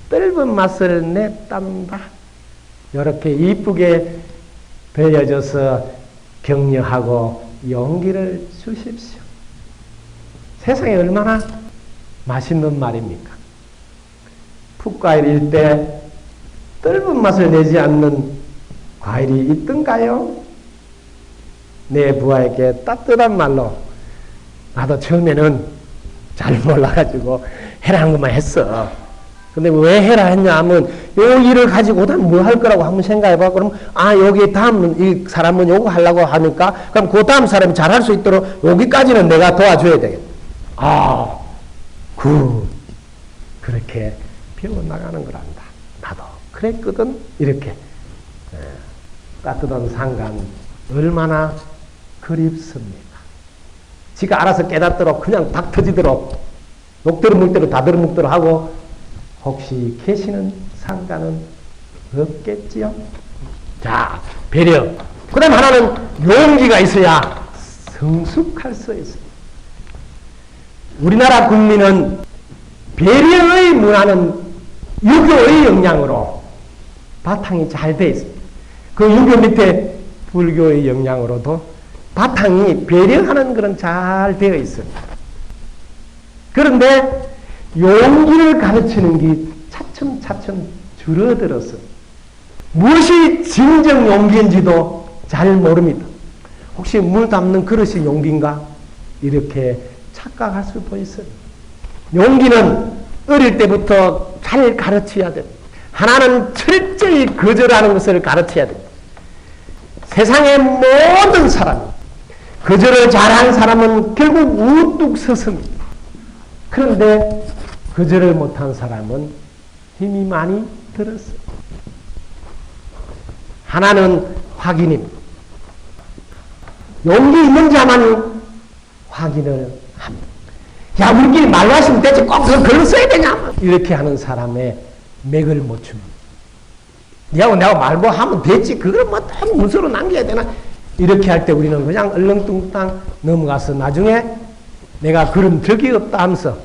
떫은 맛을 냈단다. 이렇게 이쁘게 들려줘서 격려하고 용기를 주십시오. 세상에 얼마나 맛있는 말입니까? 풋과일일 때 떫은 맛을 내지 않는 과일이 있던가요? 내 부하에게 따뜻한 말로, 나도 처음에는 잘 몰라가지고 해라는 것만 했어. 근데 왜 해라 했냐 하면 요 일을 가지고 다음 뭐 할 거라고 한번 생각해봐. 그럼 여기 다음 이 사람은 요거 하려고 하니까 그럼 그 다음 사람이 잘할 수 있도록 여기까지는 내가 도와줘야 되겠다. 그렇게 배워나가는 거란다. 나도 그랬거든. 이렇게 따뜻한 상관 얼마나 그립습니까? 지가 알아서 깨닫도록 그냥 닥 터지도록 녹대로 묵대로 다대로 묵대로 하고 혹시 계시는 상관은 없겠지요? 자, 배려. 그 다음 하나는 용기가 있어야 성숙할 수 있습니다. 우리나라 국민은 배려의 문화는 유교의 영향으로 바탕이 잘 되어 있습니다. 그 유교 밑에 불교의 영향으로도 바탕이 배려하는 그런 잘 되어 있습니다. 그런데 용기를 가르치는 게 차츰차츰 줄어들어서 무엇이 진정 용기인지도 잘 모릅니다. 혹시 물 담는 그릇이 용기인가? 이렇게 착각할 수도 있어요. 용기는 어릴 때부터 잘 가르쳐야 됩니다. 하나는 철저히 거절하는 것을 가르쳐야 됩니다. 세상의 모든 사람, 거절을 잘한 사람은 결국 우뚝 섰습니다. 그런데 거절을 못한 사람은 힘이 많이 들었어요. 하나는 확인입니다. 용기 있는 자만 확인을 합니다. 야, 우리끼리 말로 하시면 되지. 꼭 글로 써야 되냐? 이렇게 하는 사람의 맥을 못 줍니다. 니하고 내가 말고 하면 됐지. 그걸 뭐 문서로 남겨야 되나? 이렇게 할 때 우리는 그냥 얼렁뚱땅 넘어가서 나중에 내가 그런 적이 없다 하면서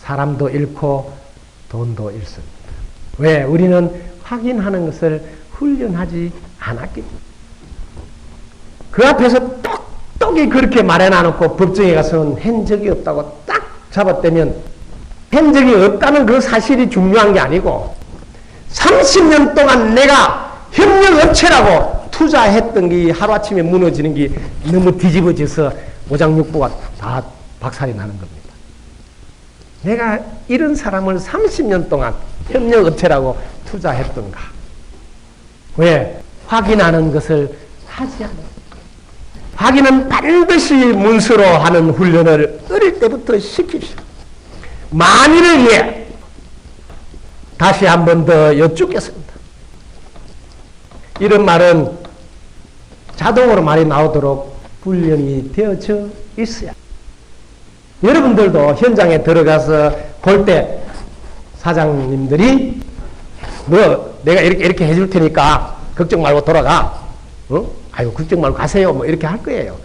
사람도 잃고 돈도 잃습니다. 왜? 우리는 확인하는 것을 훈련하지 않았기 때문에. 그 앞에서 똑똑히 그렇게 말해놔놓고 법정에 가서는 한 적이 없다고 딱 잡았다면 한 적이 없다는 그 사실이 중요한 게 아니고 30년 동안 내가 협력업체라고 투자했던 게 하루아침에 무너지는 게 너무 뒤집어져서 오장육부가 다 박살이 나는 겁니다. 내가 이런 사람을 30년 동안 협력업체라고 투자했던가. 왜? 확인하는 것을 하지 않아요. 확인은 반드시 문서로 하는 훈련을 어릴 때부터 시킵시오. 만일을 위해 다시 한 번 더 여쭙겠습니다. 이런 말은 자동으로 말이 나오도록 훈련이 되어져 있어야. 여러분들도 현장에 들어가서 볼 때 사장님들이 내가 이렇게 해줄 테니까 걱정 말고 돌아가. 아이고 걱정 말고 가세요. 뭐 이렇게 할 거예요.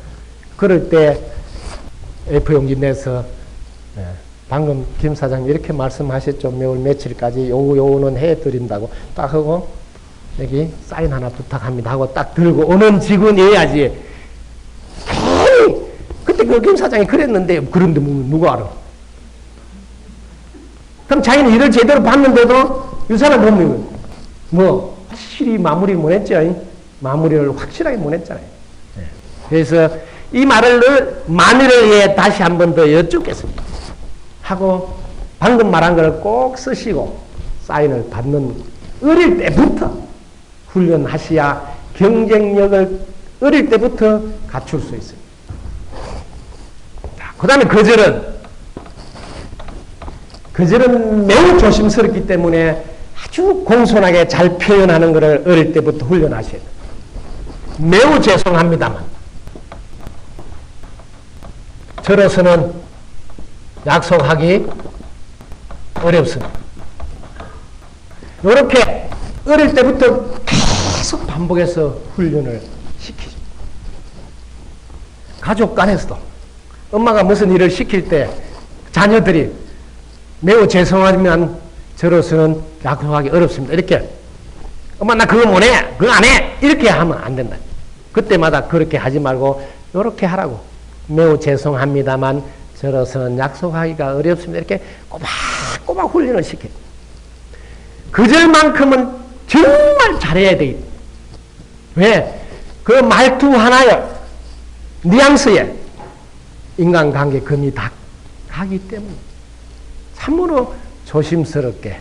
그럴 때 A4용지 내서 방금 김 사장님 이렇게 말씀하셨죠. 몇 며칠까지 요거는 해드린다고 딱 하고 여기 사인 하나 부탁합니다 하고 딱 들고 오는 직원이어야지. 괜히 그때 그 김 사장이 그랬는데 그런데 누가 알아? 그럼 자기는 일을 제대로 봤는데도 이 사람 보면 뭐 확실히 마무리 못했죠. 마무리를 확실하게 못했잖아요. 그래서 이 만일을 위해 다시 한 번 더 여쭙겠습니다. 하고 방금 말한 걸 꼭 쓰시고 사인을 받는 어릴 때부터 훈련하셔야 경쟁력을 어릴 때부터 갖출 수 있어요. 그 다음에 거절은 매우 조심스럽기 때문에 아주 공손하게 잘 표현하는 것을 어릴 때부터 훈련하셔야 돼요. 매우 죄송합니다만 저로서는 약속하기 어렵습니다. 이렇게 어릴 때부터 계속 반복해서 훈련을 시키죠. 가족 간에서도 엄마가 무슨 일을 시킬 때 자녀들이 매우 죄송하지만 저로서는 약속하기 어렵습니다. 이렇게 엄마 나 그거 못해. 그거 안 해. 이렇게 하면 안 된다. 그때마다 그렇게 하지 말고 이렇게 하라고. 매우 죄송합니다만 저로서는 약속하기가 어렵습니다. 이렇게 꼬박꼬박 훈련을 시켜요. 거절만큼은 정말 잘해야 되겠다. 왜? 그 말투 하나에 뉘앙스에 인간관계 금이 다 가기 때문에 참으로 조심스럽게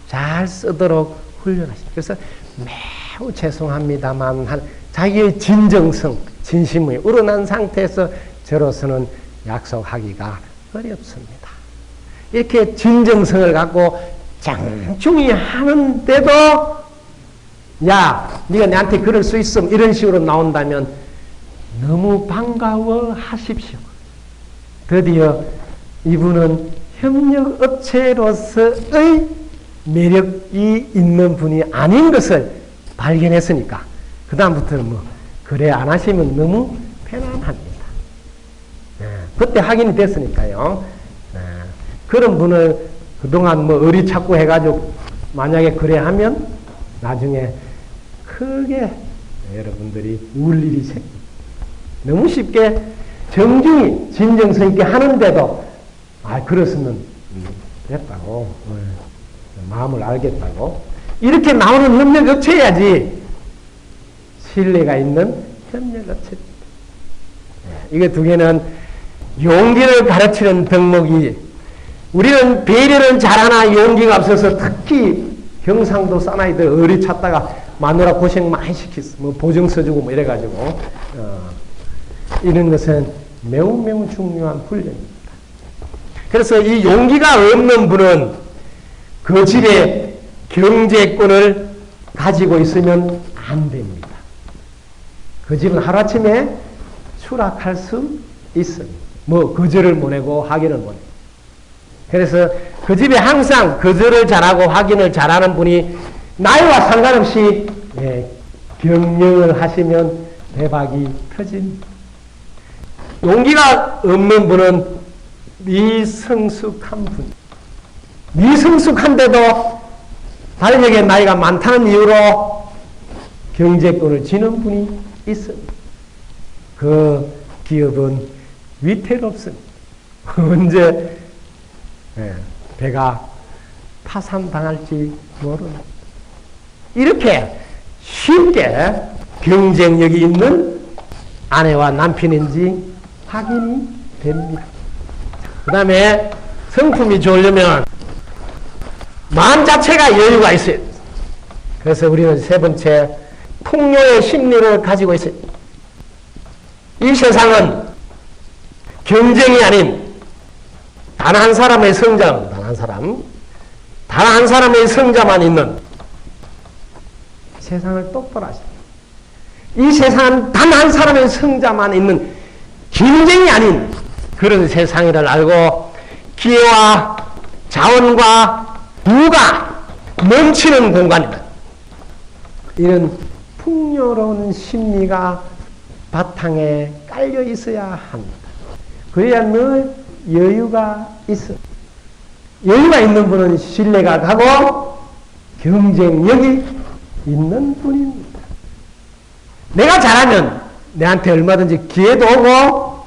잘 쓰도록 훈련하십니다. 그래서 매우 죄송합니다만 자기의 진정성, 진심이 우러난 상태에서 저로서는 약속하기가 어렵습니다. 이렇게 진정성을 갖고 장중히 하는데도 야, 네가 내한테 그럴 수 있음 이런 식으로 나온다면 너무 반가워하십시오. 드디어 이분은 협력업체로서의 매력이 있는 분이 아닌 것을 발견했으니까 그 다음부터는 뭐 그래 안 하시면 너무 편안합니다. 그때 확인이 됐으니까요. 그런 분을 그동안 뭐 의리 찾고 해가지고 만약에 그래 하면 나중에 크게 여러분들이 울 일이 생깁니다. 너무 쉽게 정중히 진정성 있게 하는데도 그렇으면 됐다고 마음을 알겠다고 이렇게 나오는 협력업체야지 신뢰가 있는 협력업체입니다. 이거 두 개는 용기를 가르치는 덕목이 우리는 배려는 잘하나 용기가 없어서 특히 경상도 사나이들 의리 찾다가 마누라 고생 많이 시켰어. 뭐 보증 써주고 뭐 이래가지고 이런 것은 매우 중요한 훈련입니다. 그래서 이 용기가 없는 분은 그 집에 경제권을 가지고 있으면 안 됩니다. 그 집은 하루아침에 추락할 수 있습니다. 뭐 거절을 못하고 확인을 못해요. 그래서 그 집에 항상 거절을 잘하고 확인을 잘하는 분이 나이와 상관없이 경영을 하시면 대박이 터집니다. 용기가 없는 분은 미성숙한 분. 미성숙한데도 달력에 나이가 많다는 이유로 경제권을 지는 분이 있습니다. 그 기업은 위태롭습니다. 언제 배가 파산당할지 모릅니다. 이렇게 쉽게 경쟁력이 있는 아내와 남편인지 확인이 됩니다. 그 다음에 성품이 좋으려면 마음 자체가 여유가 있어요. 그래서 우리는 세 번째 풍요의 심리를 가지고 있어요. 이 세상은 경쟁이 아닌 단 한 사람의 성장, 단 한 사람의 성자만 있는 세상을 똑바로 하십니다. 이 세상은 단 한 사람의 성자만 있는 경쟁이 아닌 그런 세상이를 알고 기회와 자원과 부가 넘치는 공간이다. 이런 풍요로운 심리가 바탕에 깔려 있어야 합니다. 그래야 늘 여유가 있어. 여유가 있는 분은 신뢰가 가고 경쟁력이 있는 분입니다. 내가 잘하면 내한테 얼마든지 기회도 오고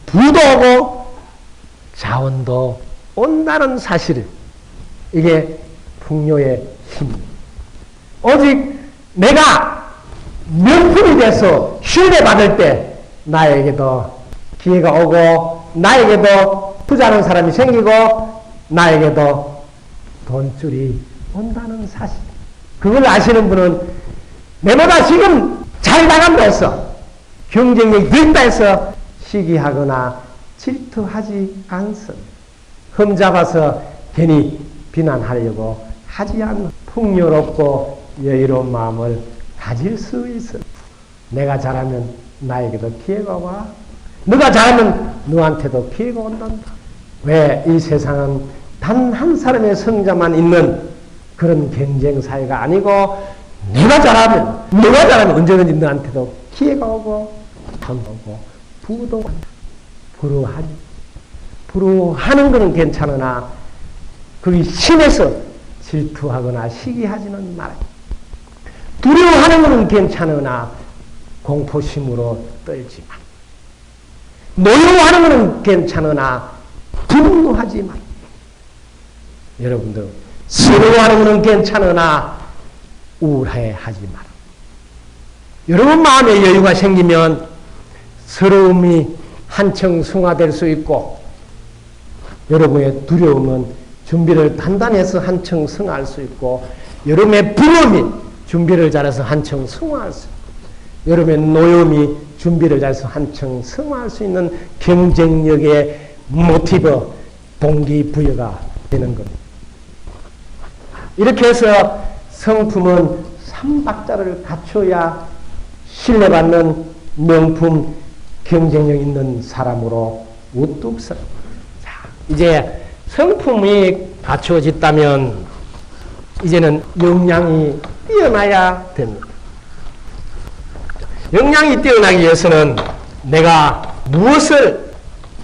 부도 오고 자원도 온다는 사실, 이게 풍요의 힘. 오직 내가 명품이 돼서 신뢰받을 때 나에게도 기회가 오고 나에게도 부자는 사람이 생기고 나에게도 돈줄이 온다는 사실. 그걸 아시는 분은 내보다 지금 잘 나간다 해서 경쟁력이 넓다 해서 시기하거나 질투하지 않습니다. 흠잡아서 괜히 비난하려고 하지 않는 풍요롭고 여유로운 마음을 가질 수 있습니다. 내가 잘하면 나에게도 기회가 와. 너가 잘하면 너한테도 기회가 온단다. 왜 이 세상은 단 한 사람의 성자만 있는 그런 경쟁 사회가 아니고 너가 잘하면 언제든지 너한테도 기회가 오고 돈 오고 부도 온다. 부러워하는 것은 괜찮으나 그게 심해서 질투하거나 시기하지는 말아요. 두려워하는 것은 괜찮으나 공포심으로 떨지 마. 노여워하는 것은 괜찮으나 분노하지 마. 여러분들 서러워하는 것은 괜찮으나 우울해하지 마라. 여러분 마음에 여유가 생기면 서러움이 한층 승화될 수 있고 여러분의 두려움은 준비를 단단히 해서 한층 승화할 수 있고 여러분의 부러움이 준비를 잘해서 한층 승화할 수 있고 여러분의 노여움이 준비를 잘해서 한층 승화할 수 있는 경쟁력의 모티브, 동기부여가 되는 겁니다. 이렇게 해서 성품은 3박자를 갖춰야 신뢰받는 명품 경쟁력 있는 사람으로 우뚝 서. 자, 이제 성품이 갖추어졌다면 이제는 역량이 뛰어나야 됩니다. 역량이 뛰어나기 위해서는 내가 무엇을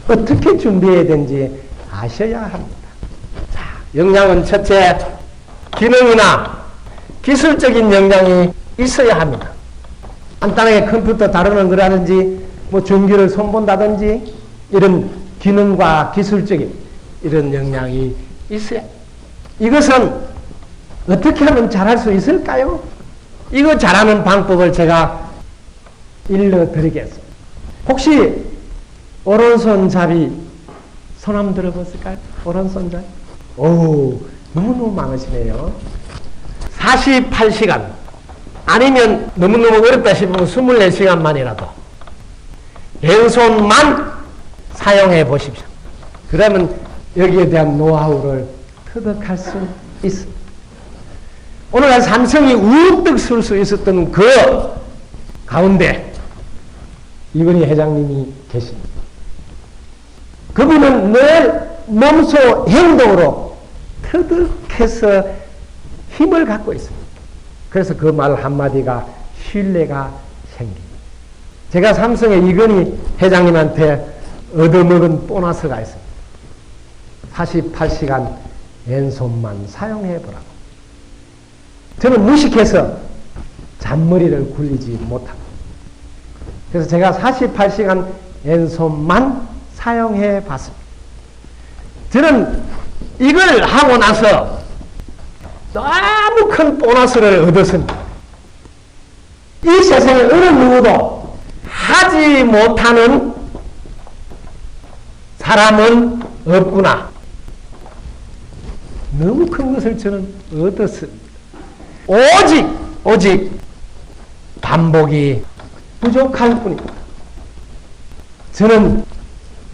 어떻게 준비해야 되는지 아셔야 합니다. 자, 역량은 첫째, 기능이나 기술적인 역량이 있어야 합니다. 간단하게 컴퓨터 다루는 거라든지 뭐 전기를 손본다든지 이런 기능과 기술적인 이런 역량이 있어야. 이것은 어떻게 하면 잘할 수 있을까요? 이거 잘하는 방법을 제가 일러드리겠습니다. 혹시 오른손잡이 손 한번 들어보실까요? 오른손잡이. 오, 너무너무 많으시네요. 48시간 아니면 너무너무 어렵다 싶으면 24시간만이라도 왼손만 사용해 보십시오. 그러면 여기에 대한 노하우를 터득할 수 있습니다. 오늘날 삼성이 우뚝 설 수 있었던 그 가운데 이건희 회장님이 계십니다. 그분은 늘 몸소 행동으로 터득해서 힘을 갖고 있습니다. 그래서 그 말 한마디가 신뢰가 생깁니다. 제가 삼성의 이건희 회장님한테 얻어먹은 보너스가 있습니다. 48시간 왼손만 사용해보라고. 저는 무식해서 잔머리를 굴리지 못합니다. 그래서 제가 48시간 왼손만 사용해봤습니다. 저는 이걸 하고 나서 너무 큰 보너스를 얻었습니다. 이 세상에 어느 누구도 하지 못하는 사람은 없구나. 너무 큰 것을 저는 얻었습니다. 오직 반복이 부족할 뿐입니다. 저는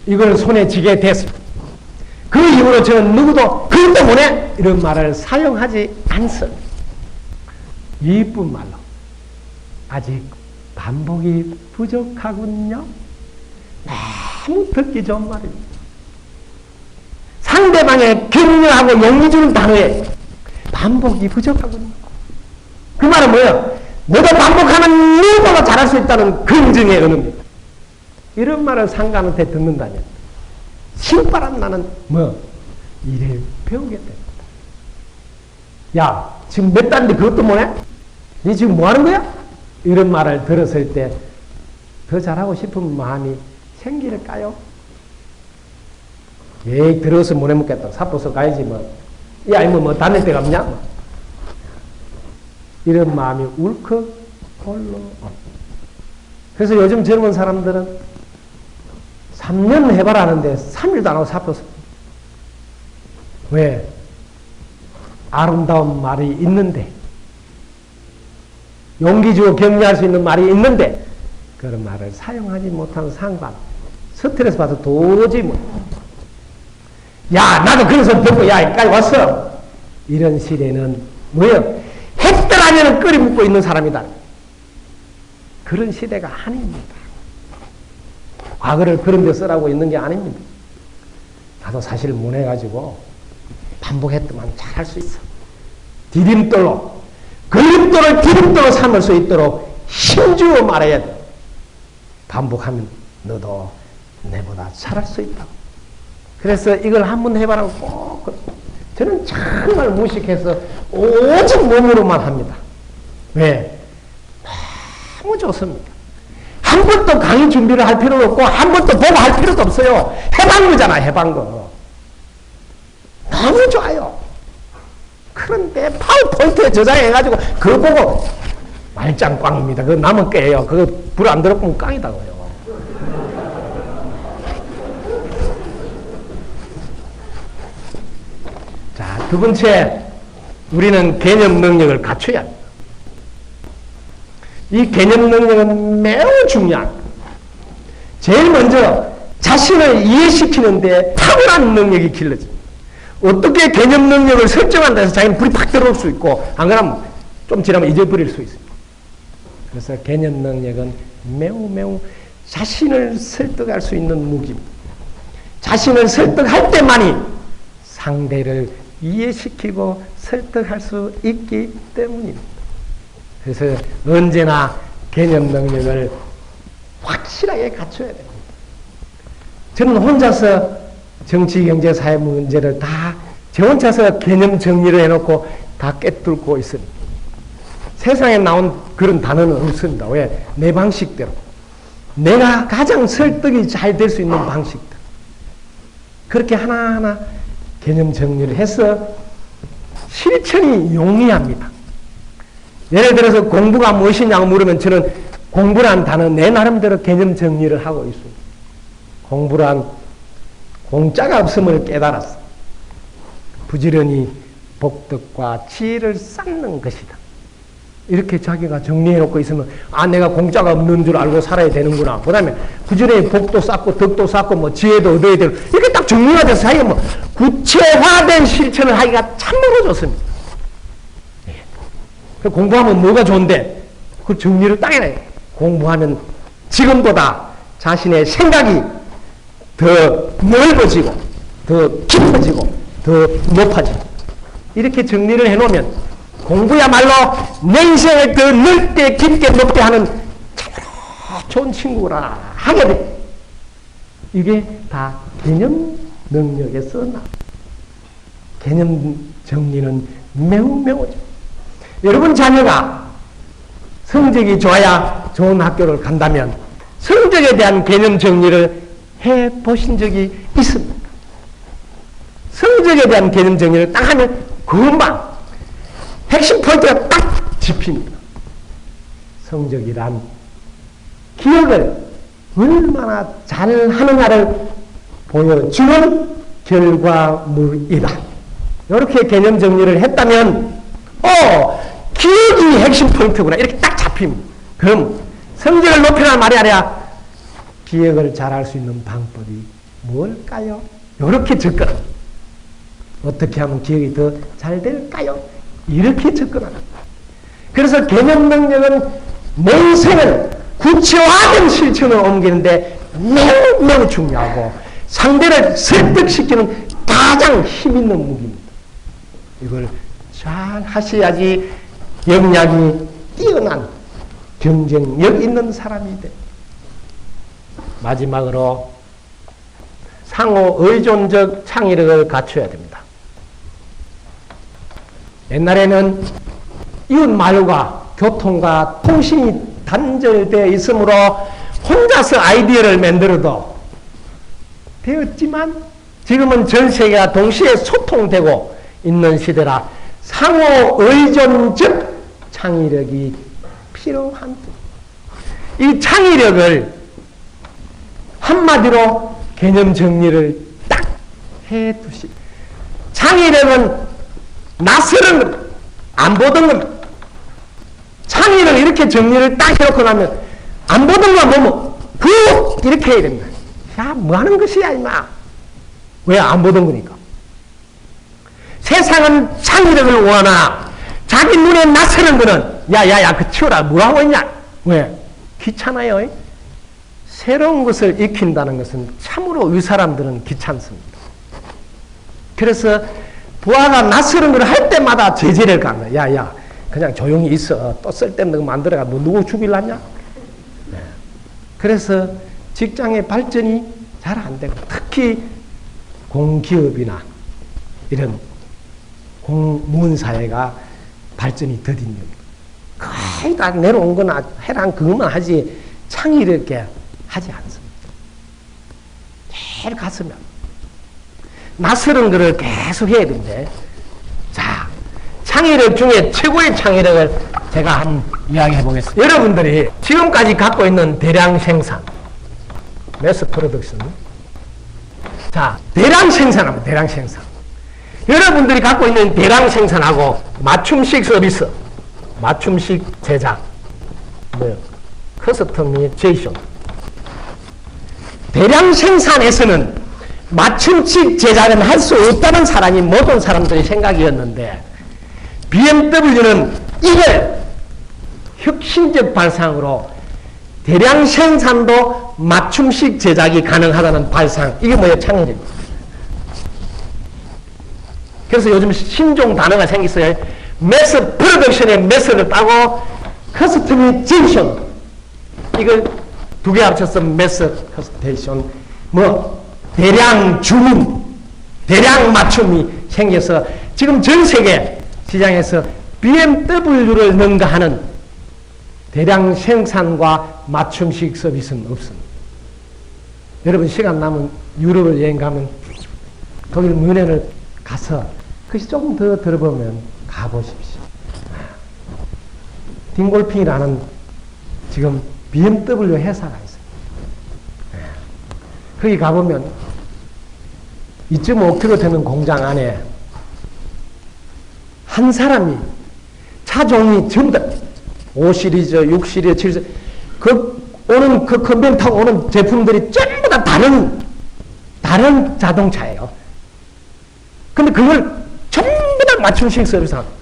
이걸 손에 쥐게 됐습니다. 그 이후로 저는 누구도 그 때문에 이런 말을 사용하지 않습니다. 이쁜 말로 아직 반복이 부족하군요. 너무 듣기 좋은 말입니다. 상대방의 격려하고 용기 주는 단어에 반복이 부족하군요. 그 말은 뭐예요? 너도 반복하면 누구보다 잘할 수 있다는 긍정의 의미입니다. 이런 말을 상관한테 듣는다면 신바람 나는 일을 배우게 됩니다. 야, 지금 몇 달인데 그것도 못해? 니 지금 뭐 하는 거야? 이런 말을 들었을 때 더 잘하고 싶은 마음이 생길까요? 들어서 못 해먹겠다. 사포서 가야지 뭐. 이 아니면 뭐 다닐 데가 없냐? 이런 마음이 울컥 올라옵니다. 그래서 요즘 젊은 사람들은 3년 해봐라는데 3일도 안 하고 잡혔습니다. 왜? 아름다운 말이 있는데, 용기 주고 격려할 수 있는 말이 있는데 그런 말을 사용하지 못하는 상관, 스트레스 받아서 도저히 못. 야, 나도 그래서 듣고 야, 여기까지 왔어. 이런 시대는 뭐예요? 핵들하면 끓이 묻고 있는 사람이다. 그런 시대가 아닙니다. 과거를 그런 데 쓰라고 있는 게 아닙니다. 나도 사실 문해가지고 반복했더만 잘할 수 있어. 디딤돌로, 걸림돌을 디딤돌로 삼을 수 있도록 힘주어 말해야 돼. 반복하면 너도 내보다 잘할 수 있다고. 그래서 이걸 한번 해봐라고 꼭, 저는 정말 무식해서 오직 몸으로만 합니다. 왜? 너무 좋습니다. 한 번도 강의 준비를 할 필요도 없고 한 번도 보고 할 필요도 없어요. 해본 거잖아, 해본 거. 너무 좋아요. 그런데 파워포인트에 저장해가지고 그거 보고 말짱 꽝입니다. 그거 남은 깨요. 그거 불 안 들어오면 깡이다고요. 자, 두 번째, 우리는 개념 능력을 갖춰야 합니다. 이 개념 능력은 매우 중요합니다. 제일 먼저 자신을 이해시키는데 탁월한 능력이 길러집니다. 어떻게 개념 능력을 설정한다 해서 자기는 불이 팍 들어올 수 있고, 안 그러면 좀 지나면 잊어버릴 수 있습니다. 그래서 개념 능력은 매우 자신을 설득할 수 있는 무기입니다. 자신을 설득할 때만이 상대를 이해시키고 설득할 수 있기 때문입니다. 그래서 언제나 개념 능력을 확실하게 갖춰야 됩니다. 저는 혼자서 정치, 경제, 사회 문제를 다 저 혼자서 개념 정리를 해놓고 다 꿰뚫고 있습니다. 세상에 나온 그런 단어는 없습니다. 왜? 내 방식대로. 내가 가장 설득이 잘 될 수 있는 방식대로. 그렇게 하나하나 개념 정리를 해서 실천이 용이합니다. 예를 들어서 공부가 무엇이냐고 물으면 저는 공부란 단어 내 나름대로 개념 정리를 하고 있습니다. 공부란 공짜가 없음을 깨달았어. 부지런히 복덕과 지혜를 쌓는 것이다. 이렇게 자기가 정리해놓고 있으면 아, 내가 공짜가 없는 줄 알고 살아야 되는구나. 그 다음에 부지런히 복도 쌓고 덕도 쌓고 뭐 지혜도 얻어야 되고 이렇게 딱 정리가 돼서 자기가 뭐 구체화된 실천을 하기가 참으로 좋습니다. 공부하면 뭐가 좋은데 그 정리를 딱 해놔요. 공부하면 지금보다 자신의 생각이 더 넓어지고 더 깊어지고 더 높아지고 이렇게 정리를 해놓으면 공부야말로 내 인생을 더 넓게 깊게 높게 하는 참으로 좋은 친구라 하게 돼. 이게 다 개념 능력에서 나. 개념 정리는 매우 좋아. 여러분 자녀가 성적이 좋아야 좋은 학교를 간다면 성적에 대한 개념 정리를 해보신 적이 있습니다. 성적에 대한 개념 정리를 딱 하면 금방 핵심 포인트가 딱 짚힙니다. 성적이란 기억을 얼마나 잘하느냐를 보여주는 결과물이다. 이렇게 개념 정리를 했다면 기억이 핵심 포인트구나. 이렇게 딱 잡힙니다. 그럼 성적을 높이라는 말이 아니라 기억을 잘할 수 있는 방법이 뭘까요? 이렇게 접근합니다. 어떻게 하면 기억이 더 잘 될까요? 이렇게 접근합니다. 그래서 개념 능력은 내 인생을 구체화된 실천을 옮기는데 매우 중요하고 상대를 설득시키는 가장 힘있는 무기입니다. 이걸 잘 하셔야지 역량이 뛰어난 경쟁력 있는 사람이 돼. 마지막으로 상호 의존적 창의력을 갖춰야 됩니다. 옛날에는 이웃 마을과 교통과 통신이 단절되어 있으므로 혼자서 아이디어를 만들어도 되었지만 지금은 전 세계가 동시에 소통되고 있는 시대라 상호 의존적 창의력이 필요한 이 창의력을 한마디로 개념 정리를 딱 해두시. 창의력은 낯설은 겁니다. 안 보던 겁니다. 창의력 이렇게 정리를 딱 해놓고 나면 안 보던 거 보면 훅 이렇게 해야 됩니다. 야, 뭐 하는 것이야 임마. 왜 안 보던 거니까. 세상은 창의력을 원하나 자기 눈에 낯서는 거는 야야야 그 치워라 뭐하고 있냐. 왜? 귀찮아요. 새로운 것을 익힌다는 것은 참으로 이 사람들은 귀찮습니다. 그래서 부하가 낯설은 걸 할 때마다 제재를 가는 거야. 야야 그냥 조용히 있어. 또 쓸데없는 거 만들어가 뭐 누구 죽이려냐. 네. 그래서 직장의 발전이 잘 안 되고 특히 공기업이나 이런 공무원사회가 발전이 더딘 거의 다 내려온 거나 해랑 그것만 하지 창의력있게 하지 않습니다. 제일 가슴에 낯설은 거를 계속 해야 되는데 자 창의력 중에 최고의 창의력을 제가 한번 이야기해 보겠습니다. 여러분들이 지금까지 갖고 있는 대량 생산 매스 프로덕션 자 대량 생산하면 대량 생산 여러분들이 갖고 있는 대량 생산하고 맞춤식 서비스 맞춤식 제작 뭐요? 커스터마이제이션 대량 생산에서는 맞춤식 제작은 할 수 없다는 사람이 모든 사람들의 생각이었는데 BMW는 이걸 혁신적 발상으로 대량 생산도 맞춤식 제작이 가능하다는 발상 이게 뭐예요? 창의력입니다. 그래서 요즘 신종 단어가 생겼어요. 매스 프로덕션의 매스를 따고 커스터마이제이션 이걸 두 개 합쳐서 매스 커스터마이제이션 뭐 대량 주문 대량 맞춤이 생겨서 지금 전 세계 시장에서 BMW를 능가하는 대량 생산과 맞춤식 서비스는 없습니다. 여러분 시간 남은 유럽을 여행 가면 거기 문해를 가서 그것이 조금 더 들어보면 가보십시오. 딩골핑이라는 지금 BMW 회사가 있어요. 거기 가보면 2.5km 되는 공장 안에 한 사람이 차종이 전부 다 5시리즈, 6시리즈, 7시리즈 오는 그 컨벤 타고 오는 제품들이 전부 다 다른 자동차예요. 근데 그걸 전부 다 맞춤식 서비스 합니다.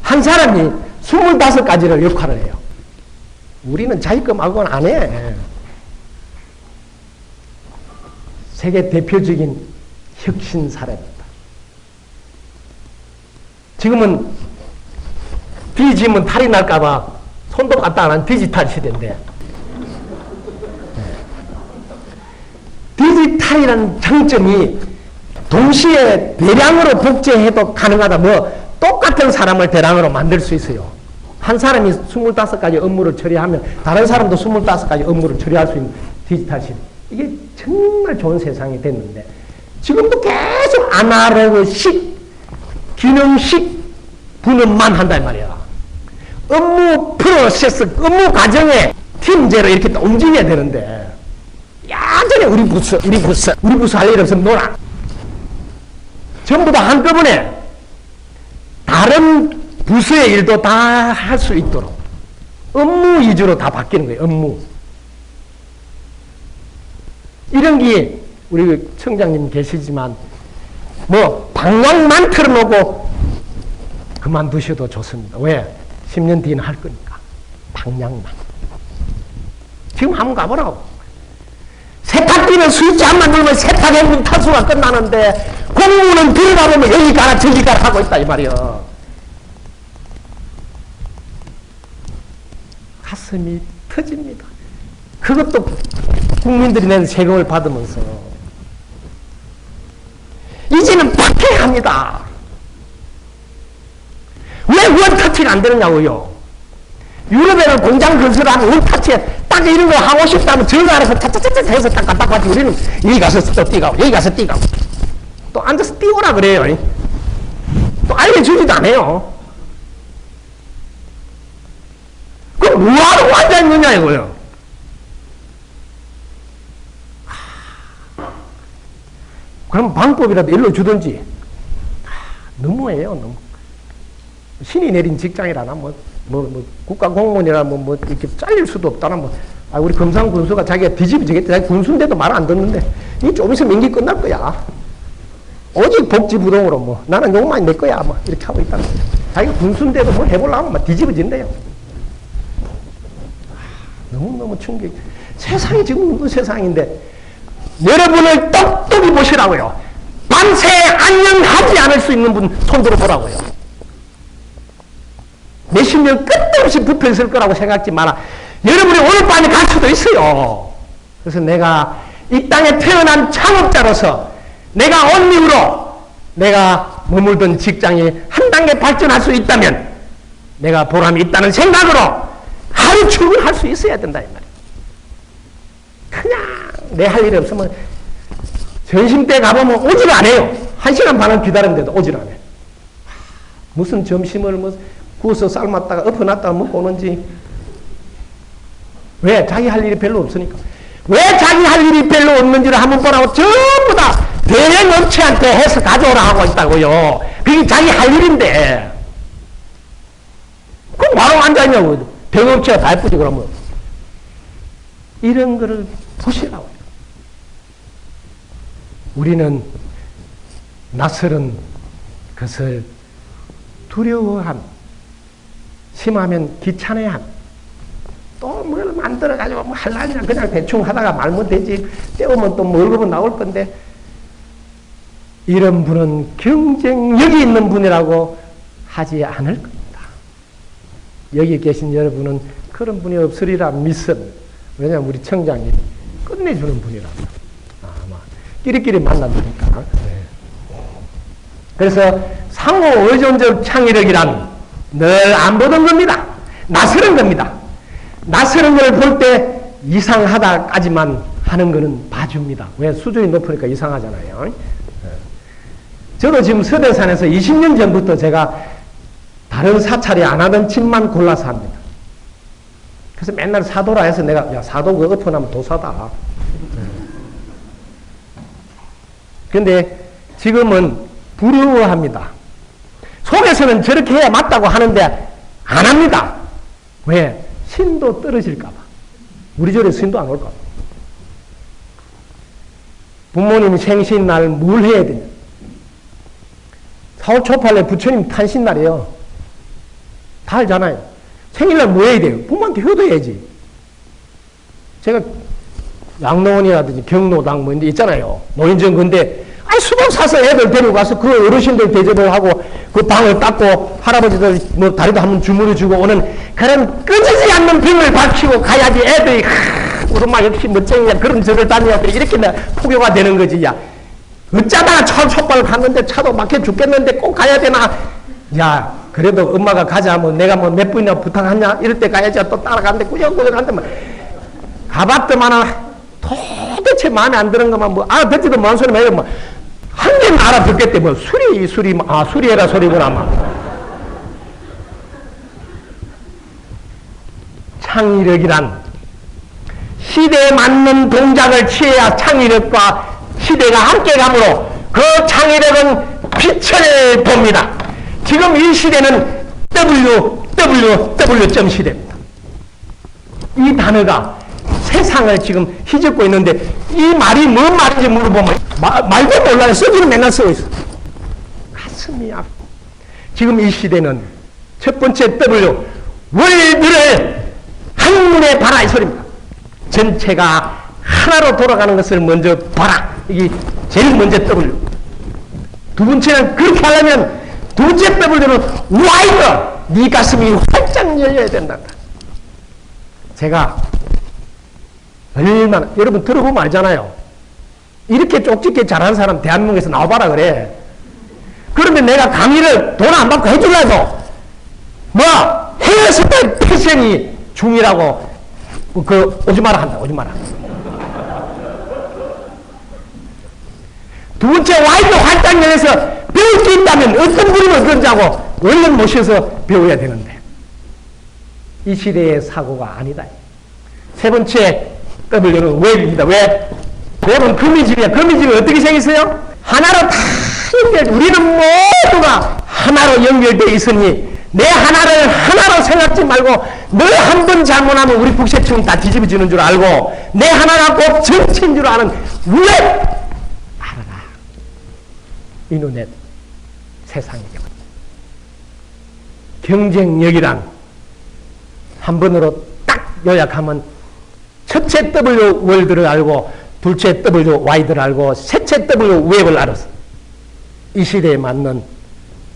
한 사람이 25가지를 역할을 해요. 우리는 자기 거 말고는 안 해. 세계 대표적인 혁신 사례입니다. 지금은 뒤지면 탈이 날까봐 손도 갖다 안 한 디지털 시대인데 디지털이라는 장점이 동시에 대량으로 복제해도 가능하다. 뭐 똑같은 사람을 대량으로 만들 수 있어요. 한 사람이 25가지 업무를 처리하면 다른 사람도 25가지 업무를 처리할 수 있는 디지털 시대. 이게 정말 좋은 세상이 됐는데 지금도 계속 아날로그식, 기능식 분업만 한단 말이야. 업무 프로세스, 업무 과정에 팀제로 이렇게 움직여야 되는데 완전히 우리 부서 할 일 없으면 놀아. 전부 다 한꺼번에 다른 부서의 일도 다 할 수 있도록 업무 위주로 다 바뀌는 거예요. 업무. 이런 게 우리 청장님 계시지만 뭐 방향만 틀어놓고 그만두셔도 좋습니다. 왜? 10년 뒤는 할 거니까. 방향만. 지금 한번 가보라고. 세탁기는 스위치 한번 누르면 세탁행분 탈수가 끝나는데 공무는 들어가 보면 여기 가라 저기 가라 하고 있다 이 말이야. 가슴이 터집니다. 그것도 국민들이 낸 세금을 받으면서 이제는 바뀌어야 합니다. 왜 원터치가 안 되느냐고요. 유럽에는 공장 건설하면 원터치에 딱 이런 거 하고 싶다면 저거 알아서 차차차차 해서 딱 갖다 받지. 우리는 여기 가서 또 뛰가고 여기 가서 뛰가고 또 앉아서 뛰오라 그래요. 또 알려주지도 않아요. 뭐하러 앉아있느냐 이거요. 그럼 방법이라도 일러주든지. 너무해요, 너무. 신이 내린 직장이라나, 국가공무원이라, 이렇게 잘릴 수도 없다나, 우리 금상군수가 자기가 뒤집어지겠다. 자기 군수인데도 말 안 듣는데, 이 좀 있으면 임기 끝날 거야. 오직 복지부동으로 나는 욕만 낼 거야. 이렇게 하고 있다는 거야. 자기가 군수인데도 뭘 해보려고 막 뒤집어진대요. 너무너무 충격. 세상이 지금 어느 세상인데, 여러분을 똑똑히 보시라고요. 밤새 안녕하지 않을 수 있는 분 손들어 보라고요. 몇십 년 끝도 없이 붙어 있을 거라고 생각지 마라. 여러분이 오늘 밤에 갈 수도 있어요. 그래서 내가 이 땅에 태어난 창업자로서 내가 온 이후로 내가 머물던 직장이 한 단계 발전할 수 있다면 내가 보람이 있다는 생각으로 하루 출근할 수 있어야 된다 이 말이에요. 그냥 내 할 일이 없으면 점심때 가보면 오질 않아요. 1시간 반은 기다렸는데도 오질 않아요. 무슨 점심을 구워서 삶았다가 엎어놨다가 먹고 오는지. 왜? 자기 할 일이 별로 없으니까. 왜 자기 할 일이 별로 없는지를 한번 보라고 전부 다 대형 업체한테 해서 가져오라 하고 있다고요. 그게 자기 할 일인데. 그럼 바로 앉아있냐고. 대형 업체가 다 예쁘지 그러면. 이런 거를 보시라고요. 우리는 낯설은 것을 두려워함, 심하면 귀찮아함, 또 뭘 만들어가지고 할라냐 그냥 대충 하다가 말면 되지, 때우면 또 월급은 나올 건데, 이런 분은 경쟁력이 있는 분이라고 하지 않을 겁니다. 여기 계신 여러분은 그런 분이 없으리라 믿습니다. 왜냐하면 우리 청장님이 끝내주는 분이라고. 끼리끼리 만난다니까. 네. 그래서 상호 의존적 창의력이란 늘 안 보던 겁니다. 낯설은 겁니다. 낯설은 걸 볼 때 이상하다까지만 하는 거는 봐줍니다. 왜? 수준이 높으니까 이상하잖아요. 네. 저도 지금 서대산에서 20년 전부터 제가 다른 사찰이 안 하던 집만 골라서 합니다. 그래서 맨날 사도라 해서 내가, 야, 사도 그거 엎어나면 도사다. 그런데 지금은 부러워합니다. 속에서는 저렇게 해야 맞다고 하는데 안 합니다. 왜? 신도 떨어질까봐. 우리 절에 신도 안 올까봐. 부모님 생신날 뭘 해야 되냐. 4월 초팔레 부처님 탄신날이에요. 다 알잖아요. 생일날 뭐 해야 돼요? 부모한테 효도해야지. 제가 양로원이라든지 경로당 뭐 있잖아요. 노인정 근데 수박 사서 애들 데리고 가서 그 어르신들 대접을 하고 그 방을 닦고 할아버지들 뭐 다리도 한번 주물러 주고 오는 그런 꺼지지 않는 병을 밝히고 가야지 애들이 우리 엄마 역시 멋쟁이야 그런 절을 다녀야 돼 이렇게 포교가 되는 거지. 야 어쩌다가 촛발 갔는데 차도 막혀 죽겠는데 꼭 가야 되나. 야 그래도 엄마가 가자 뭐 내가 뭐 몇 분이나 부탁하냐 이럴 때 가야지. 또 따라가는데 꾸역꾸역 한데 가봤더만 도대체 마음에 안 드는 것만 알아듣지도 못한 소리 말이야. 한 개는 알아듣겠대. 수리해라 소리구나. 창의력이란 시대에 맞는 동작을 취해야 창의력과 시대가 함께 가므로 그 창의력은 빛을 봅니다. 지금 이 시대는 www 시대입니다. 이 단어가 세상을 지금 휘젓고 있는데 이 말이 뭔 말인지 물어보면 말도 몰라요. 써주는 맨날 쓰고 있어. 가슴이 아프고. 지금 이 시대는 첫 번째 W 월들을 한눈에 봐라 이 소리입니다. 전체가 하나로 돌아가는 것을 먼저 봐라. 이게 제일 먼저 W. 두 번째는 그렇게 하려면 두 번째 W는 와이더. 네 가슴이 활짝 열려야 된다. 제가 얼마나 여러분 들어보면 알잖아요. 이렇게 쪽집게 잘하는 사람 대한민국에서 나와봐라 그래. 그런데 내가 강의를 돈 안 받고 해주려고 헤어스타일 패션이 중이라고 오지 마라 한다. 오지 마라. 두 번째 와이드 활짝 열려서 배울 게 있다면 어떤 분이 어떤지 하고 얼른 모셔서 배워야 되는데 이 시대의 사고가 아니다. 세 번째 W는 웹입니다. 웹은 거미줄이야. 거미줄이 어떻게 생겼어요? 하나로 다 우리는 모두가 하나로 연결되어 있으니 내 하나를 하나로 생각지 말고 너 한 번 잘못하면 우리 북새층 다 뒤집어지는 줄 알고 내 하나가 곧 전체인 줄 아는 웹 알아라. 인터넷 세상이죠. 경쟁력이란 한 번으로 딱 요약하면 첫째 W 월드를 알고 둘째 W 와이드를 알고 셋째 W 웹을 알아서 이 시대에 맞는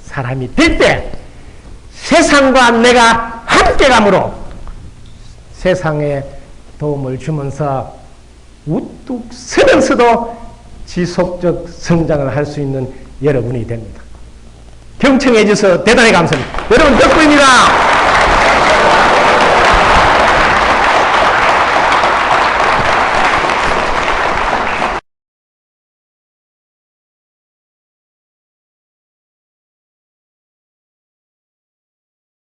사람이 될 때 세상과 내가 함께감으로 세상에 도움을 주면서 우뚝 서면서도 지속적 성장을 할 수 있는 여러분이 됩니다. 경청해 주셔서 대단히 감사합니다. 여러분 덕분입니다.